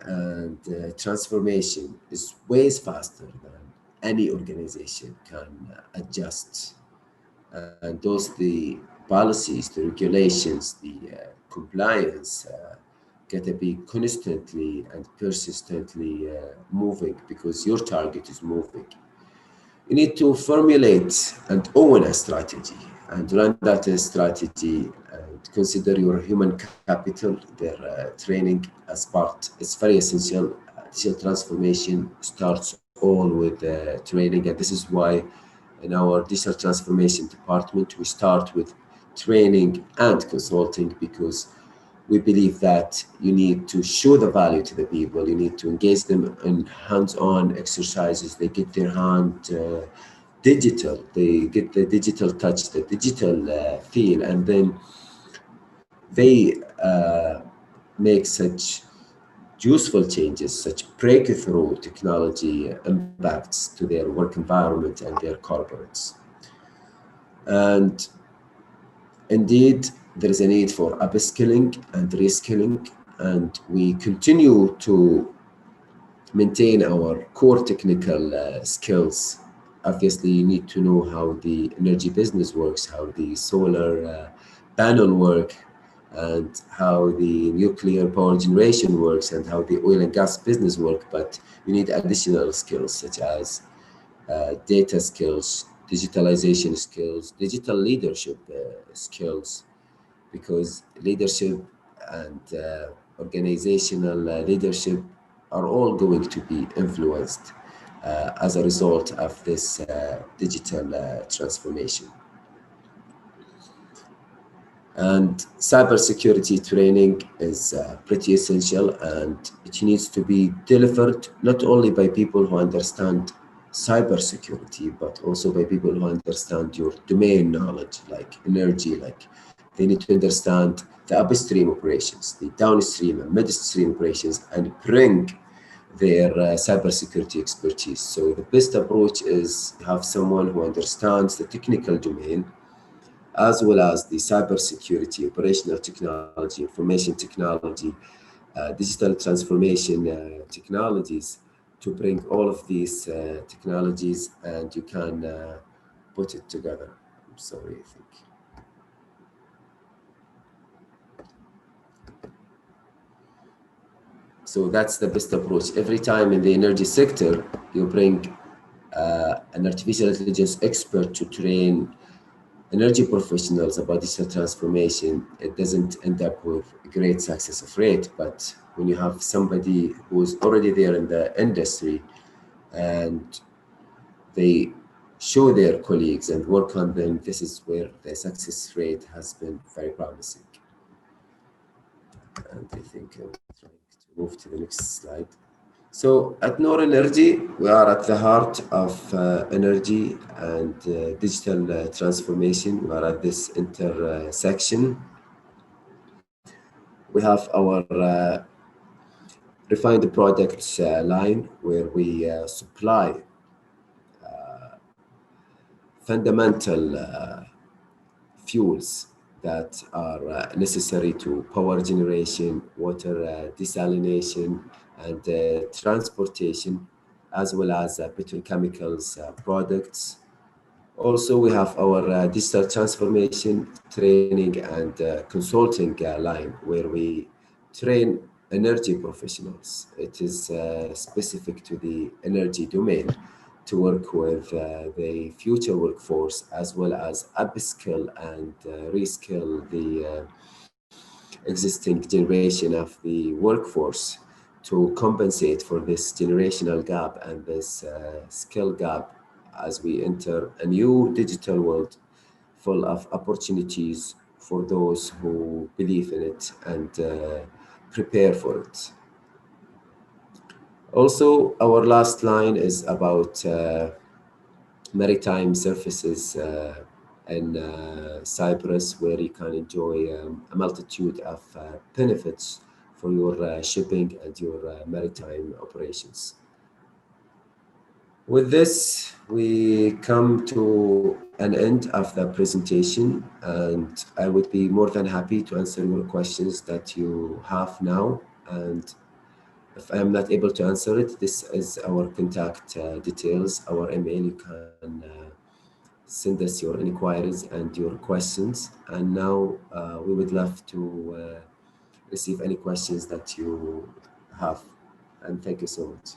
and transformation is ways faster than any organization can adjust. And those the policies, the regulations, the compliance got to be constantly and persistently moving because your target is moving. You need to formulate and own a strategy and run that strategy and consider your human capital, their training as part. It's very essential. Digital transformation starts all with training, and this is why in our digital transformation department we start with training and consulting, because we believe that you need to show the value to the people. You need to engage them in hands-on exercises. They get their hand digital. They get the digital touch, the digital feel, and then they make such useful changes, such breakthrough technology impacts to their work environment and their corporates. And indeed, there is a need for upskilling and reskilling, and we continue to maintain our core technical skills. Obviously, you need to know how the energy business works, how the solar panel work, and how the nuclear power generation works, and how the oil and gas business work. But you need additional skills such as data skills, digitalization skills, digital leadership skills, because leadership and organizational leadership are all going to be influenced as a result of this digital transformation. And cybersecurity training is pretty essential, and it needs to be delivered not only by people who understand cybersecurity, but also by people who understand your domain knowledge, like energy. Like they need to understand the upstream operations, the downstream and midstream operations, and bring their cybersecurity expertise. So the best approach is to have someone who understands the technical domain as well as the cybersecurity, operational technology, information technology, digital transformation technologies, to bring all of these technologies, and you can put it together. I'm sorry, I think. So that's the best approach. Every time in the energy sector, you bring an artificial intelligence expert to train energy professionals about digital transformation, it doesn't end up with a great success rate. But when you have somebody who's already there in the industry and they show their colleagues and work on them, this is where the success rate has been very promising. And I think I'm trying to move to the next slide. So at Noor Energy, we are at the heart of energy and digital transformation. We are at this intersection. We have our refined products line, where we supply fundamental fuels that are necessary to power generation, water desalination, and transportation, as well as petrochemicals products. Also, we have our digital transformation training and consulting line, where we train energy professionals. It is specific to the energy domain to work with the future workforce, as well as upskill and reskill the existing generation of the workforce to compensate for this generational gap and this skill gap as we enter a new digital world full of opportunities for those who believe in it and prepare for it. Also, our last line is about maritime services in Cyprus, where you can enjoy a multitude of benefits for your shipping and your maritime operations. With this, we come to an end of the presentation, and I would be more than happy to answer your questions that you have now. And if I am not able to answer it, this is our contact details, our email. You can send us your inquiries and your questions. And now we would love to receive any questions that you have. And thank you so much.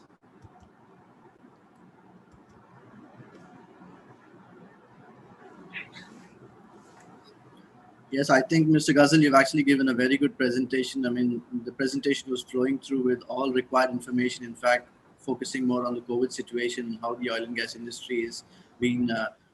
Yes, I think, Mr. Ghazal, you've actually given a very good presentation. I mean, the presentation was flowing through with all required information. In fact, focusing more on the COVID situation, how the oil and gas industry is being,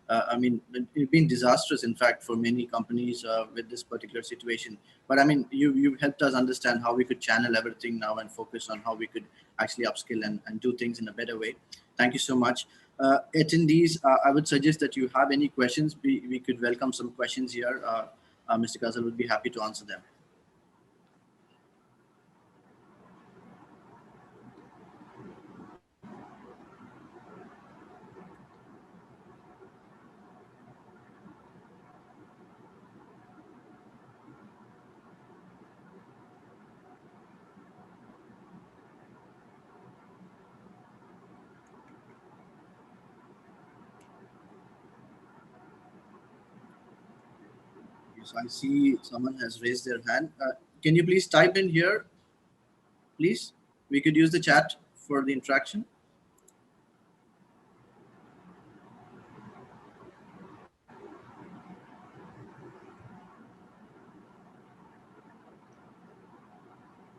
I mean, it's been disastrous, in fact, for many companies with this particular situation. But I mean, you've helped us understand how we could channel everything now and focus on how we could actually upskill and do things in a better way. Thank you so much. Attendees, I would suggest that you have any questions. We could welcome some questions here. Mr. Ghazal would be happy to answer them. So I see someone has raised their hand. Can you please type in here, please? We could use the chat for the interaction.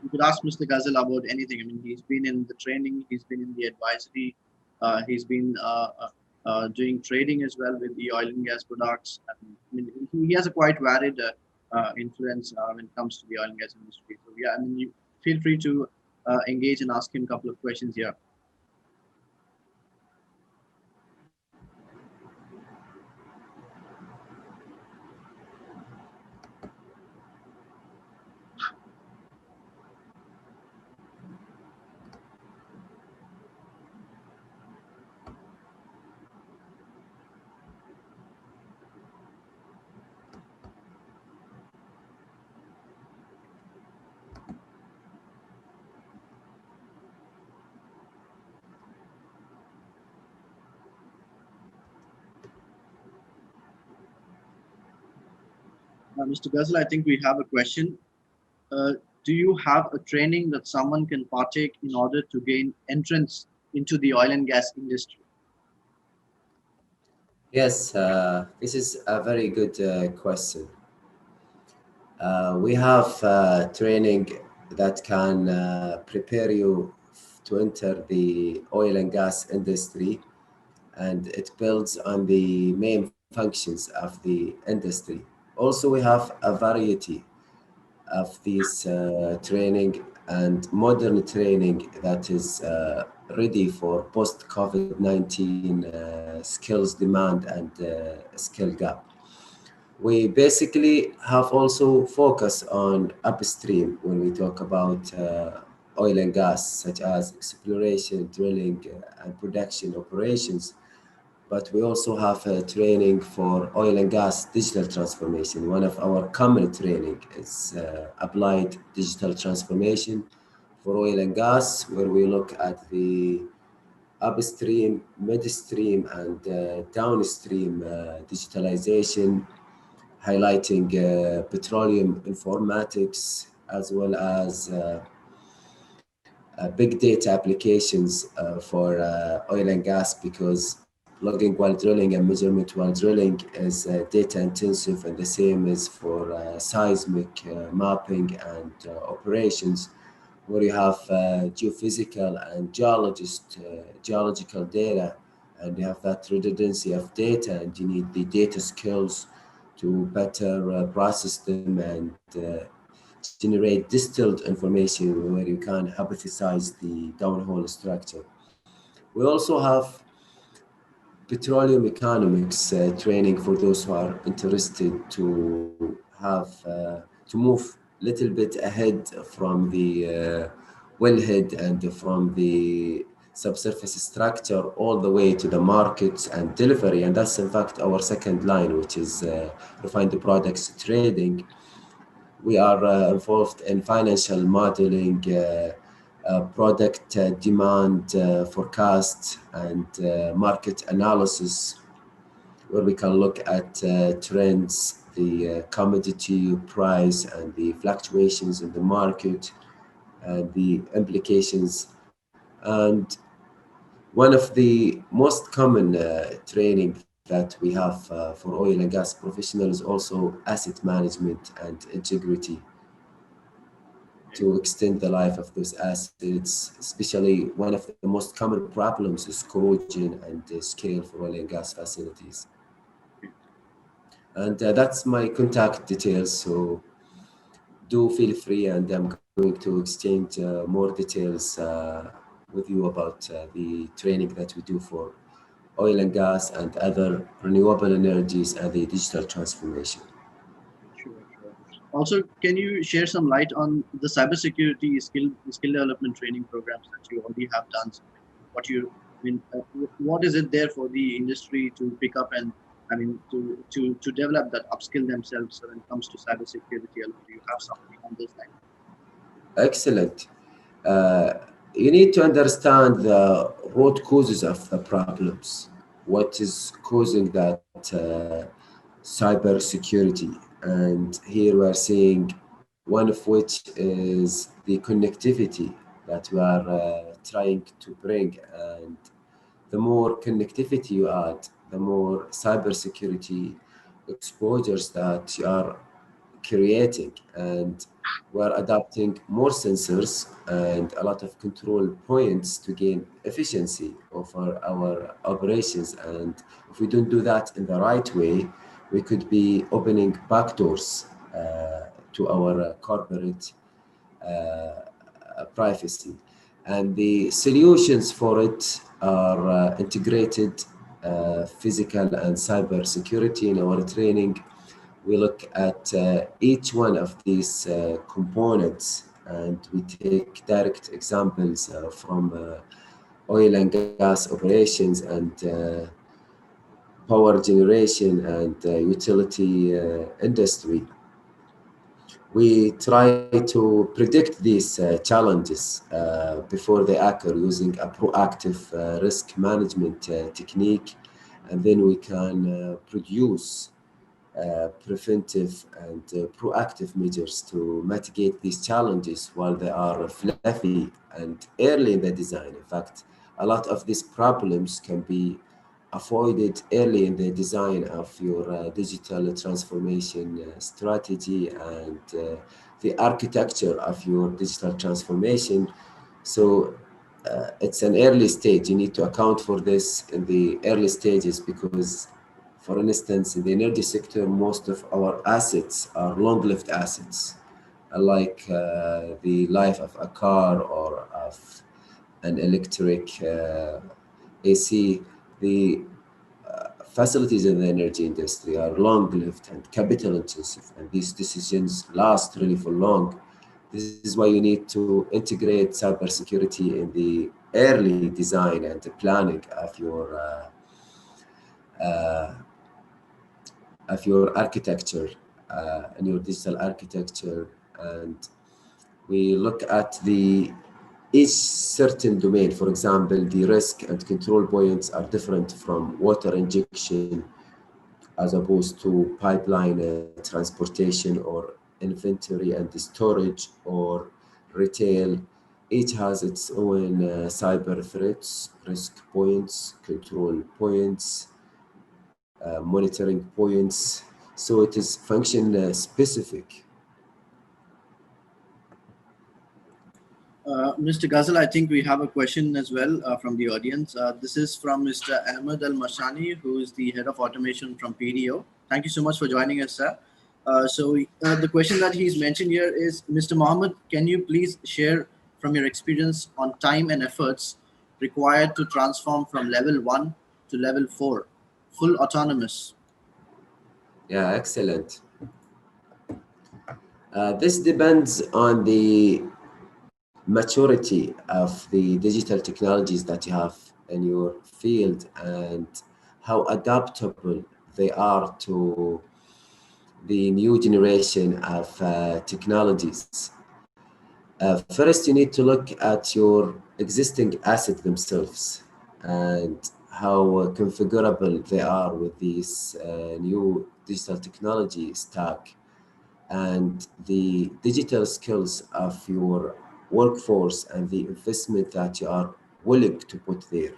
You could ask Mr. Ghazal about anything. I mean, he's been in the training, he's been in the advisory, he's been doing trading as well with the oil and gas products. I mean, he has a quite varied influence when it comes to the oil and gas industry. So yeah, I mean, you feel free to engage and ask him a couple of questions here. Mr. Ghazal, I think we have a question. Do you have a training that someone can partake in order to gain entrance into the oil and gas industry? Yes, this is a very good question. We have training that can prepare you to enter the oil and gas industry, and it builds on the main functions of the industry. Also, we have a variety of these training and modern training that is ready for post COVID-19 skills demand and skill gap. We basically have also focus on upstream when we talk about oil and gas, such as exploration, drilling, and production operations. But we also have training for oil and gas digital transformation. One of our common training is applied digital transformation for oil and gas, where we look at the upstream, midstream, and downstream digitalization, highlighting petroleum informatics, as well as big data applications for oil and gas, because logging while drilling and measurement while drilling is data intensive, and the same is for seismic mapping and operations, where you have geophysical and geological data, and you have that redundancy of data, and you need the data skills to better process them and generate distilled information where you can hypothesize the downhole structure. We also have petroleum economics training for those who are interested to have to move a little bit ahead from the wellhead and from the subsurface structure all the way to the markets and delivery. And that's in fact our second line, which is refined products trading. We are involved in financial modeling, product demand forecast, and market analysis, where we can look at trends, the commodity price, and the fluctuations in the market, and the implications. And one of the most common training that we have for oil and gas professionals is also asset management and integrity, to extend the life of those assets. Especially one of the most common problems is corrosion and scale for oil and gas facilities. And that's my contact details, so do feel free, and I'm going to exchange more details with you about the training that we do for oil and gas and other renewable energies and the digital transformation. Sure, sure. Also, can you share some light on the cybersecurity skill development training programs that you already have done? What is it there for the industry to pick up and to develop that upskill themselves when it comes to cybersecurity? Do you have something on this line? Excellent. Uh, you need to understand the root causes of the problems. What is causing that cyber security? And here we are seeing one of which is the connectivity that we are trying to bring. And the more connectivity you add, the more cybersecurity exposures that you are creating. And we're adapting more sensors and a lot of control points to gain efficiency over our operations. And if we don't do that in the right way, we could be opening backdoors to our corporate privacy. And the solutions for it are integrated physical and cyber security. In our training, we look at each one of these components, and we take direct examples from oil and gas operations and power generation and utility industry. We try to predict these challenges before they occur using a proactive risk management technique, and then we can produce preventive and proactive measures to mitigate these challenges while they are fluffy and early in the design. In fact, a lot of these problems can be avoided early in the design of your digital transformation strategy and the architecture of your digital transformation. So it's an early stage. You need to account for this in the early stages because, for instance, in the energy sector, most of our assets are long-lived assets, like the life of a car or of an electric AC. The facilities in the energy industry are long-lived and capital-intensive, and these decisions last really for long. This is why you need to integrate cybersecurity in the early design and the planning of your architecture and your digital architecture. And we look at each certain domain. For example, the risk and control points are different from water injection as opposed to pipeline transportation or inventory and storage or retail. Each has its own cyber threats, risk points, control points, monitoring points. So it is function specific. Mr. Ghazal, I think we have a question as well from the audience. This is from Mr. Ahmed Al-Mashani, who is the head of automation from PDO. Thank you so much for joining us, sir. The question that he's mentioned here is, Mr. Mohammed, can you please share from your experience on time and efforts required to transform from level 1 to to level 4, full autonomous? Yeah, excellent. This depends on the maturity of the digital technologies that you have in your field and how adaptable they are to the new generation of technologies. First, you need to look at your existing assets themselves and how configurable they are with this new digital technology stack and the digital skills of your workforce and the investment that you are willing to put there.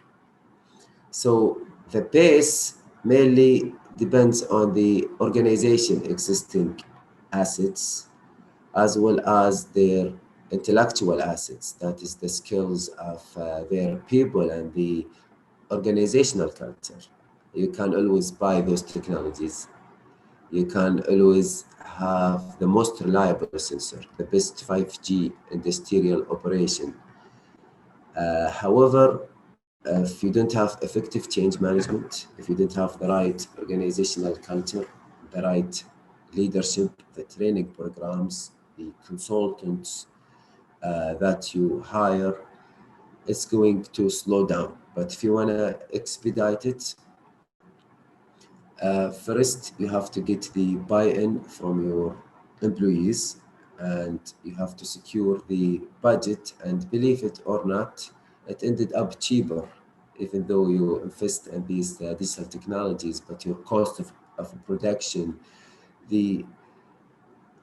So the pace mainly depends on the organization existing assets as well as their intellectual assets, that is the skills of their people and the organizational culture. You can always buy those technologies. You can always have the most reliable sensor, the best 5G industrial operation. However, if you don't have effective change management, if you don't have the right organizational culture, the right leadership, the training programs, the consultants that you hire, it's going to slow down. But if you want to expedite it, first you have to get the buy-in from your employees and you have to secure the budget, and believe it or not, it ended up cheaper even though you invest in these digital technologies, but your cost of production, the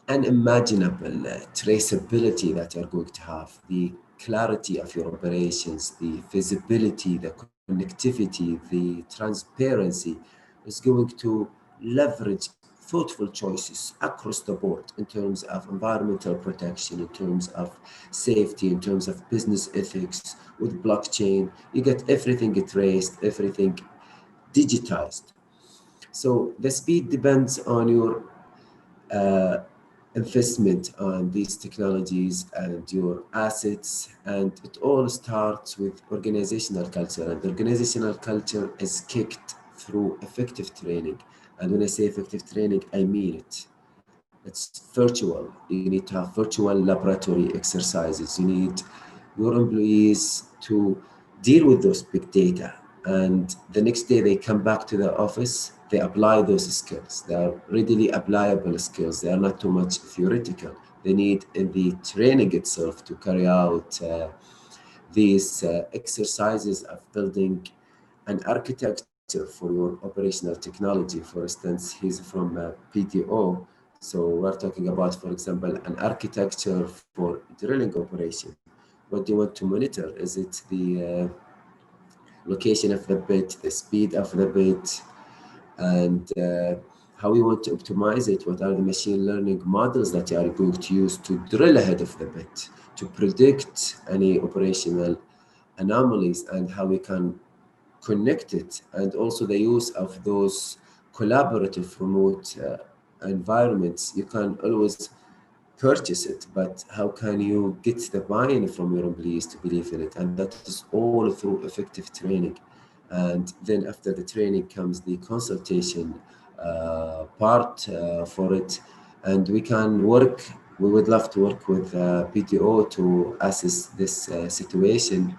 unimaginable traceability that you're going to have, the clarity of your operations, the visibility, the connectivity, the transparency is going to leverage thoughtful choices across the board in terms of environmental protection, in terms of safety, in terms of business ethics. With blockchain, you get everything traced, everything digitized. So the speed depends on your uh, investment on these technologies and your assets, and it all starts with organizational culture, and organizational culture is kicked through effective training. And when I say effective training, I mean it. It's virtual. You need to have virtual laboratory exercises. You need your employees to deal with those big data, and the next day they come back to the office, they apply those skills. They are readily applicable skills. They are not too much theoretical. They need in the training itself to carry out these exercises of building an architecture for your operational technology. For instance, he's from PTO, so we're talking about, for example, an architecture for drilling operation. What do you want to monitor? Is it the location of the bit, the speed of the bit, and how you want to optimize it? What are the machine learning models that you are going to use to drill ahead of the bit, to predict any operational anomalies, and how we can connect it, and also the use of those collaborative remote environments. You can always purchase it, but how can you get the buy-in from your employees to believe in it? And that is all through effective training. And then after the training comes the consultation part for it. And we would love to work with PTO to assess this situation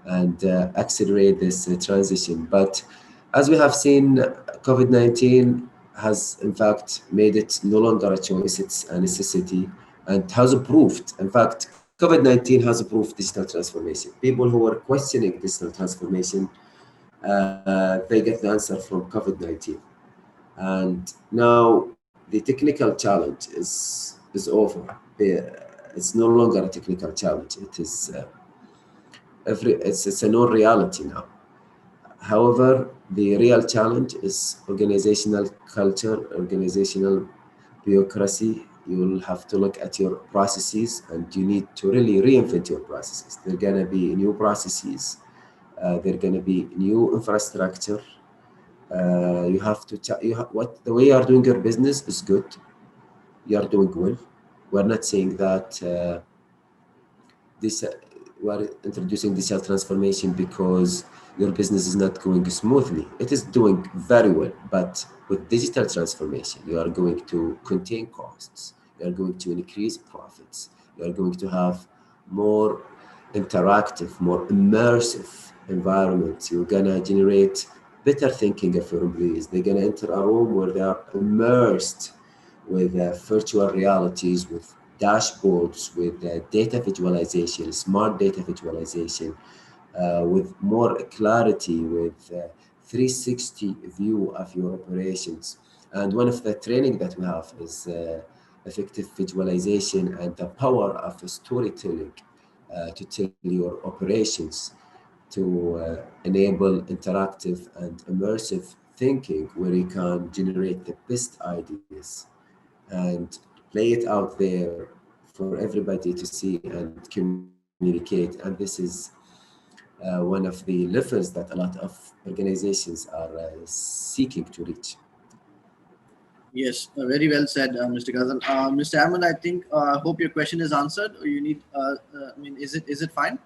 and accelerate this transition. But as we have seen, COVID-19 has in fact made it no longer a choice, it's a necessity, and has proved, in fact, COVID-19 has proved digital transformation. People who were questioning digital transformation, they get the answer from COVID-19. And now the technical challenge is over. It's no longer a technical challenge. It is it's a known reality now. However, the real challenge is organizational culture, organizational bureaucracy. You will have to look at your processes, and you need to really reinvent your processes. There are going to be new processes. There are going to be new infrastructure. You have to what the way you are doing your business is good. You are doing well. We're not saying that this you are introducing digital transformation because your business is not going smoothly. It is doing very well, but with digital transformation, you are going to contain costs, you are going to increase profits, you are going to have more interactive, more immersive environment. You're gonna generate better thinking of your employees. They're gonna enter a room where they are immersed with virtual realities, with dashboards, with data visualization, smart data visualization, with more clarity, with 360 view of your operations. And one of the training that we have is effective visualization and the power of storytelling to tell your operations, to enable interactive and immersive thinking where you can generate the best ideas and play it out there for everybody to see and communicate. And this is one of the levels that a lot of organizations are seeking to reach. Yes, very well said, Mr. Ghazal. Mr. Ahmed, I think hope your question is answered. Or you need, I mean, is it fine?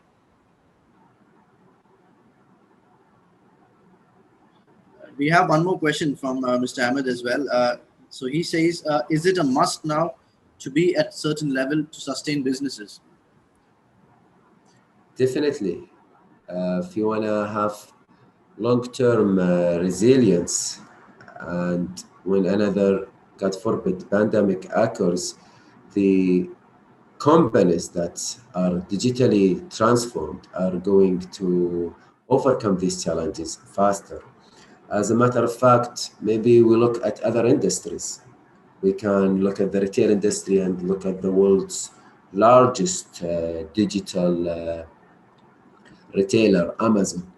We have one more question from Mr. Ahmed as well. So he says, is it a must now to be at certain level to sustain businesses? Definitely. If you want to have long-term resilience, and when another, God forbid, pandemic occurs, the companies that are digitally transformed are going to overcome these challenges faster. As a matter of fact, maybe we look at other industries. We can look at the retail industry and look at the world's largest digital retailer, Amazon.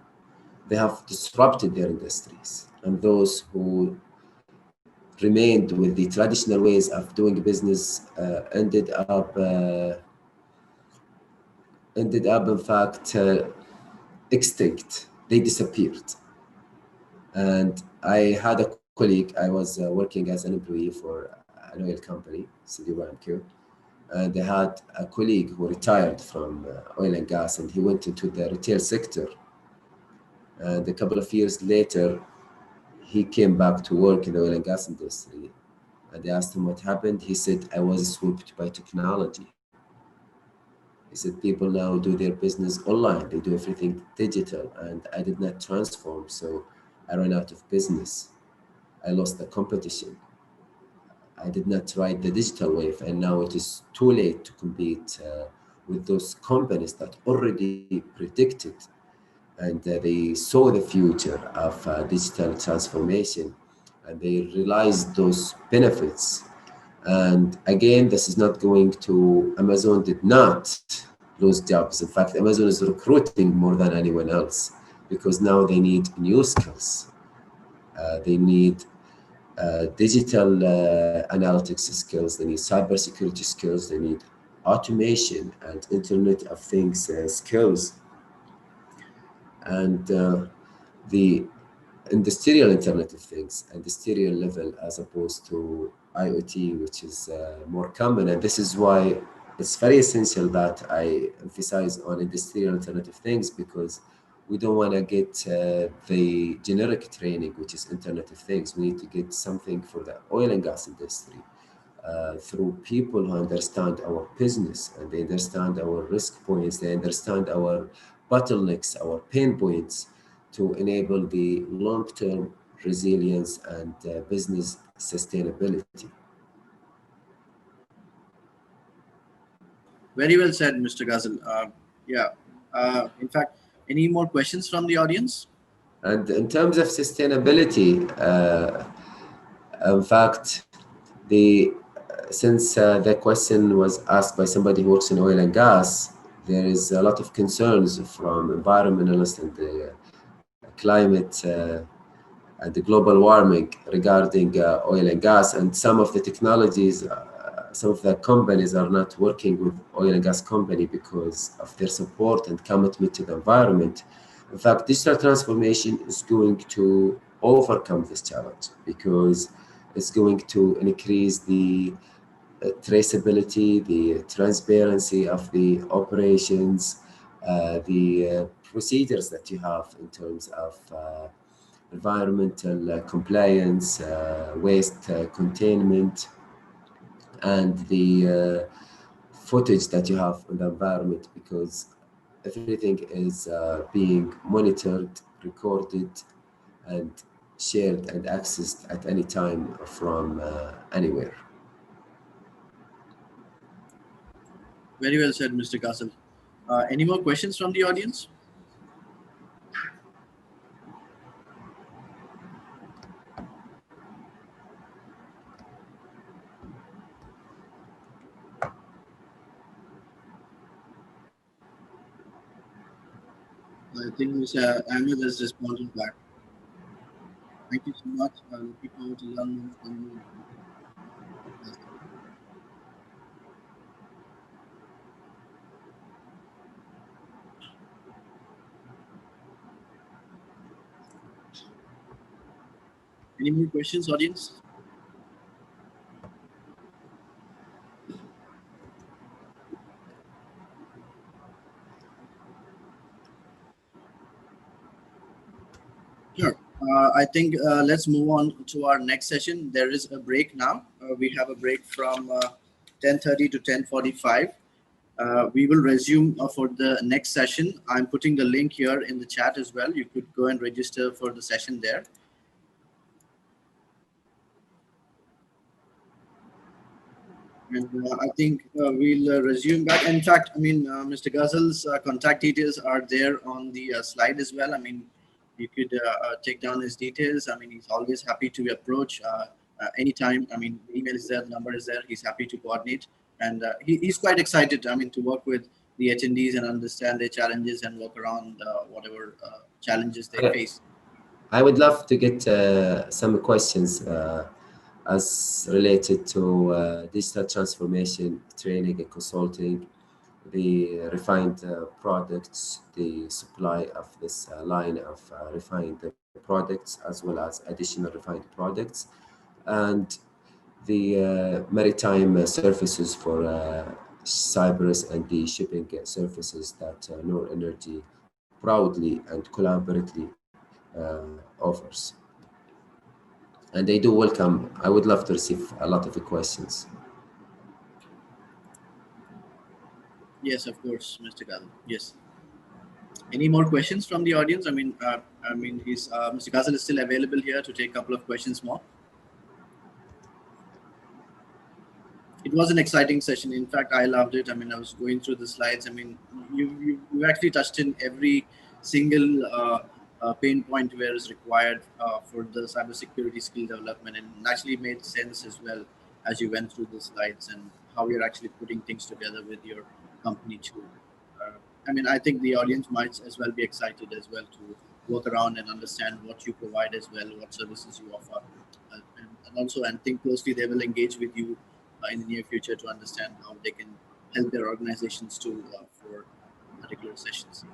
They have disrupted their industries, and those who remained with the traditional ways of doing business ended up in fact extinct. They disappeared. And I had a colleague. I was working as an employee for an oil company, City Q, and I had a colleague who retired from oil and gas, and he went into the retail sector. And a couple of years later, he came back to work in the oil and gas industry. And they asked him what happened. He said, I was swept by technology. He said, people now do their business online. They do everything digital, and I did not transform. So I ran out of business. I lost the competition. I did not ride the digital wave, and now it is too late to compete with those companies that already predicted and they saw the future of digital transformation, and they realized those benefits. And again, this is not going to, Amazon did not lose jobs. In fact, Amazon is recruiting more than anyone else because now they need new skills. They need digital analytics skills, they need cybersecurity skills, they need automation and Internet of Things skills. And the industrial Internet of Things, industrial level, as opposed to IoT, which is more common. And this is why it's very essential that I emphasize on industrial Internet of Things, because we don't want to get the generic training, which is Internet of Things. We need to get something for the oil and gas industry through people who understand our business, and they understand our risk points, they understand our bottlenecks, our pain points, to enable the long-term resilience and business sustainability. Very well said, Mr. Ghazal. Yeah. In fact, any more questions from the audience? And in terms of sustainability, in fact, since the question was asked by somebody who works in oil and gas, there is a lot of concerns from environmentalists and the climate and the global warming regarding oil and gas. And some of the technologies, some of the companies are not working with oil and gas company because of their support and commitment to the environment. In fact, digital transformation is going to overcome this challenge because it's going to increase the traceability, the transparency of the operations, the procedures that you have in terms of environmental compliance, waste containment, and the footage that you have in the environment, because everything is being monitored, recorded, and shared and accessed at any time from anywhere. Very well said, Mr. Ghazal. Any more questions from the audience? I think Mr. Ahmed has responded back. Thank you so much. Looking forward to learn more from you. Any more questions, audience? Sure. I think let's move on to our next session. There is a break now. We have a break from 10:30 to 10:45. We will resume for the next session. I'm putting the link here in the chat as well. You could go and register for the session there. And I think we'll resume back. In fact, I mean, Mr. Ghazal's contact details are there on the slide as well. I mean, you could take down his details. I mean, he's always happy to approach anytime. I mean, the email is there, the number is there. He's happy to coordinate. And he's quite excited, I mean, to work with the attendees and understand their challenges and work around whatever challenges they face. I would love to get some questions as related to digital transformation, training and consulting, the refined products, the supply of this line of refined products, as well as additional refined products, and the maritime services for Cyprus and the shipping services that Noor Energy proudly and collaboratively offers. And they do welcome. I would love to receive a lot of the questions. Yes, of course, Mr. Ghazal. Yes. Any more questions from the audience? I mean, he's Mr. Ghazal is still available here to take a couple of questions more. It was an exciting session. In fact, I loved it. I mean, I was going through the slides. I mean, you actually touched in every single pain point where is required for the cybersecurity skill development, and actually made sense as well as you went through the slides and how you're actually putting things together with your company too. I mean, I think the audience might as well be excited as well to work around and understand what you provide as well, what services you offer, and also, and think closely. They will engage with you in the near future to understand how they can help their organizations to for particular sessions.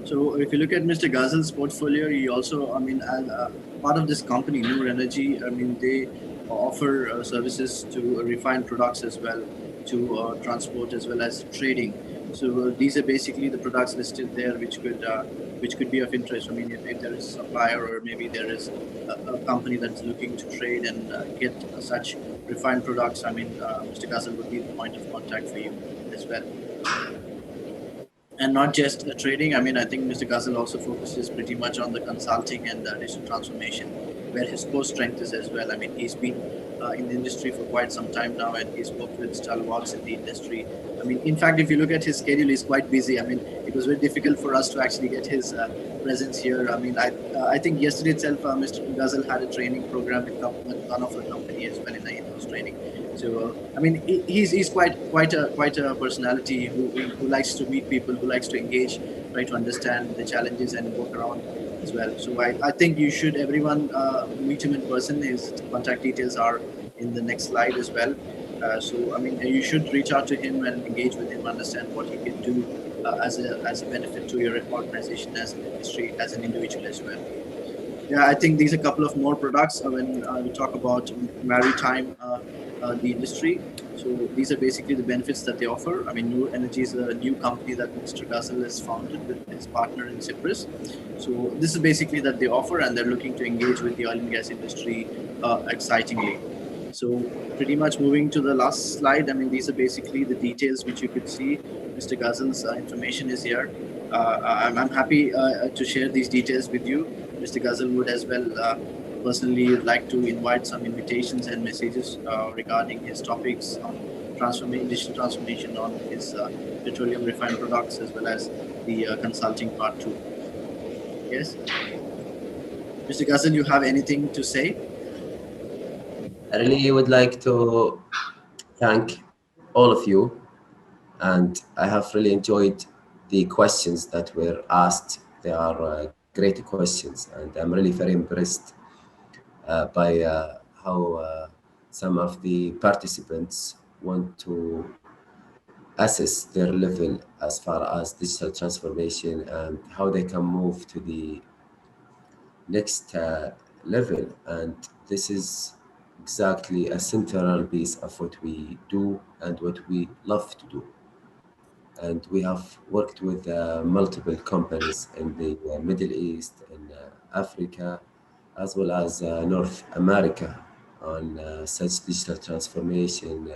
So if you look at Mr. Ghazal's portfolio, he also, I mean, part of this company, Noor Energy, I mean, they offer services to refined products as well, to transport as well as trading. So these are basically the products listed there, which could be of interest. I mean, if there is a supplier or maybe there is a company that's looking to trade and get such refined products, I mean, Mr. Ghazal would be the point of contact for you as well. And not just trading. I mean, I think Mr. Ghazal also focuses pretty much on the consulting and digital transformation, where his core strength is as well. I mean, he's been in the industry for quite some time now, and he's worked with stalwarts in the industry. I mean, in fact, if you look at his schedule, he's quite busy. I mean, it was very difficult for us to actually get his presence here. I mean, I think yesterday itself, Mr. Ghazal had a training program with one of our company as well in the in-house training. So I mean, he's quite a personality who likes to meet people, who likes to engage, try to understand the challenges and work around as well. So I think you should everyone meet him in person. His contact details are in the next slide as well. So I mean, you should reach out to him and engage with him, understand what he can do as a benefit to your organization, as an industry, as an individual as well. Yeah, I think these are a couple of more products when we talk about maritime, the industry. So these are basically the benefits that they offer. I mean, Noor Energy is a new company that Mr. Ghazal has founded with his partner in Cyprus. So this is basically that they offer, and they're looking to engage with the oil and gas industry excitingly. So pretty much moving to the last slide. I mean, these are basically the details which you could see. Mr. Ghazal's information is here. I'm happy to share these details with you. Mr. Ghazal would as well personally like to invite some invitations and messages regarding his topics on digital transformation, on his petroleum refined products, as well as the consulting part too. Yes, Mr. Ghazal, you have anything to say? I really would like to thank all of you, and I have really enjoyed the questions that were asked. They are great questions, and I'm really very impressed by how some of the participants want to assess their level as far as digital transformation and how they can move to the next level. And this is exactly a central piece of what we do and what we love to do. And we have worked with multiple companies in the Middle East, in Africa, as well as North America on such digital transformation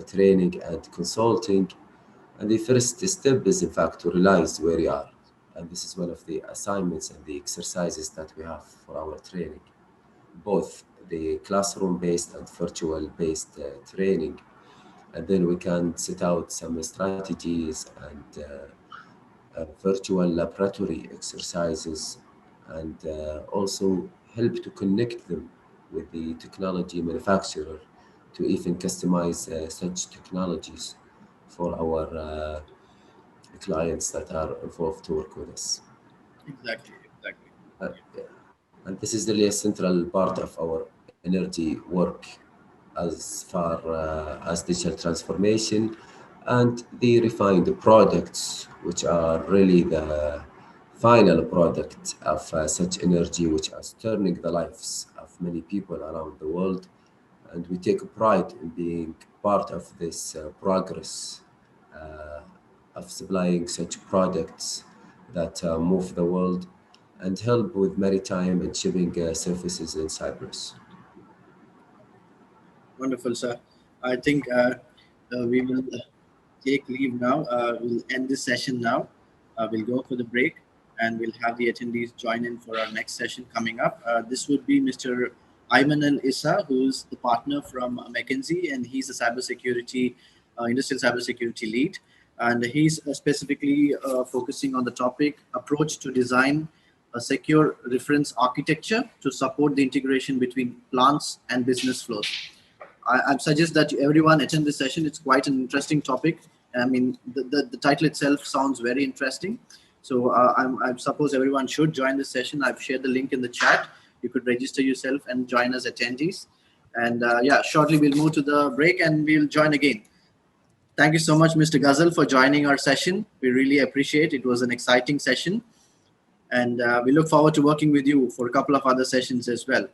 training and consulting. And the first step is, in fact, to realize where you are. And this is one of the assignments and the exercises that we have for our training, both the classroom-based and virtual-based training. And then we can set out some strategies and virtual laboratory exercises, and also help to connect them with the technology manufacturer to even customize such technologies for our clients that are involved to work with us. Exactly. Yeah. And this is really a central part of our energy work as far as digital transformation and the refined products, which are really the final product of such energy, which is turning the lives of many people around the world. And we take pride in being part of this progress of supplying such products that move the world and help with maritime and shipping services in Cyprus. Wonderful, sir. I think we will take leave now. We'll end this session now. We'll go for the break, and we'll have the attendees join in for our next session coming up. This would be Mr. Ayman Al Issa, who's the partner from McKinsey, and he's a cybersecurity, industrial cybersecurity lead. And he's specifically focusing on the topic approach to design a secure reference architecture to support the integration between plants and business flows. I suggest that everyone attend this session. It's quite an interesting topic. I mean, the title itself sounds very interesting. So I suppose everyone should join this session. I've shared the link in the chat. You could register yourself and join as attendees. And yeah, shortly we'll move to the break and we'll join again. Thank you so much, Mr. Ghazal, for joining our session. We really appreciate it. It was an exciting session. And we look forward to working with you for a couple of other sessions as well.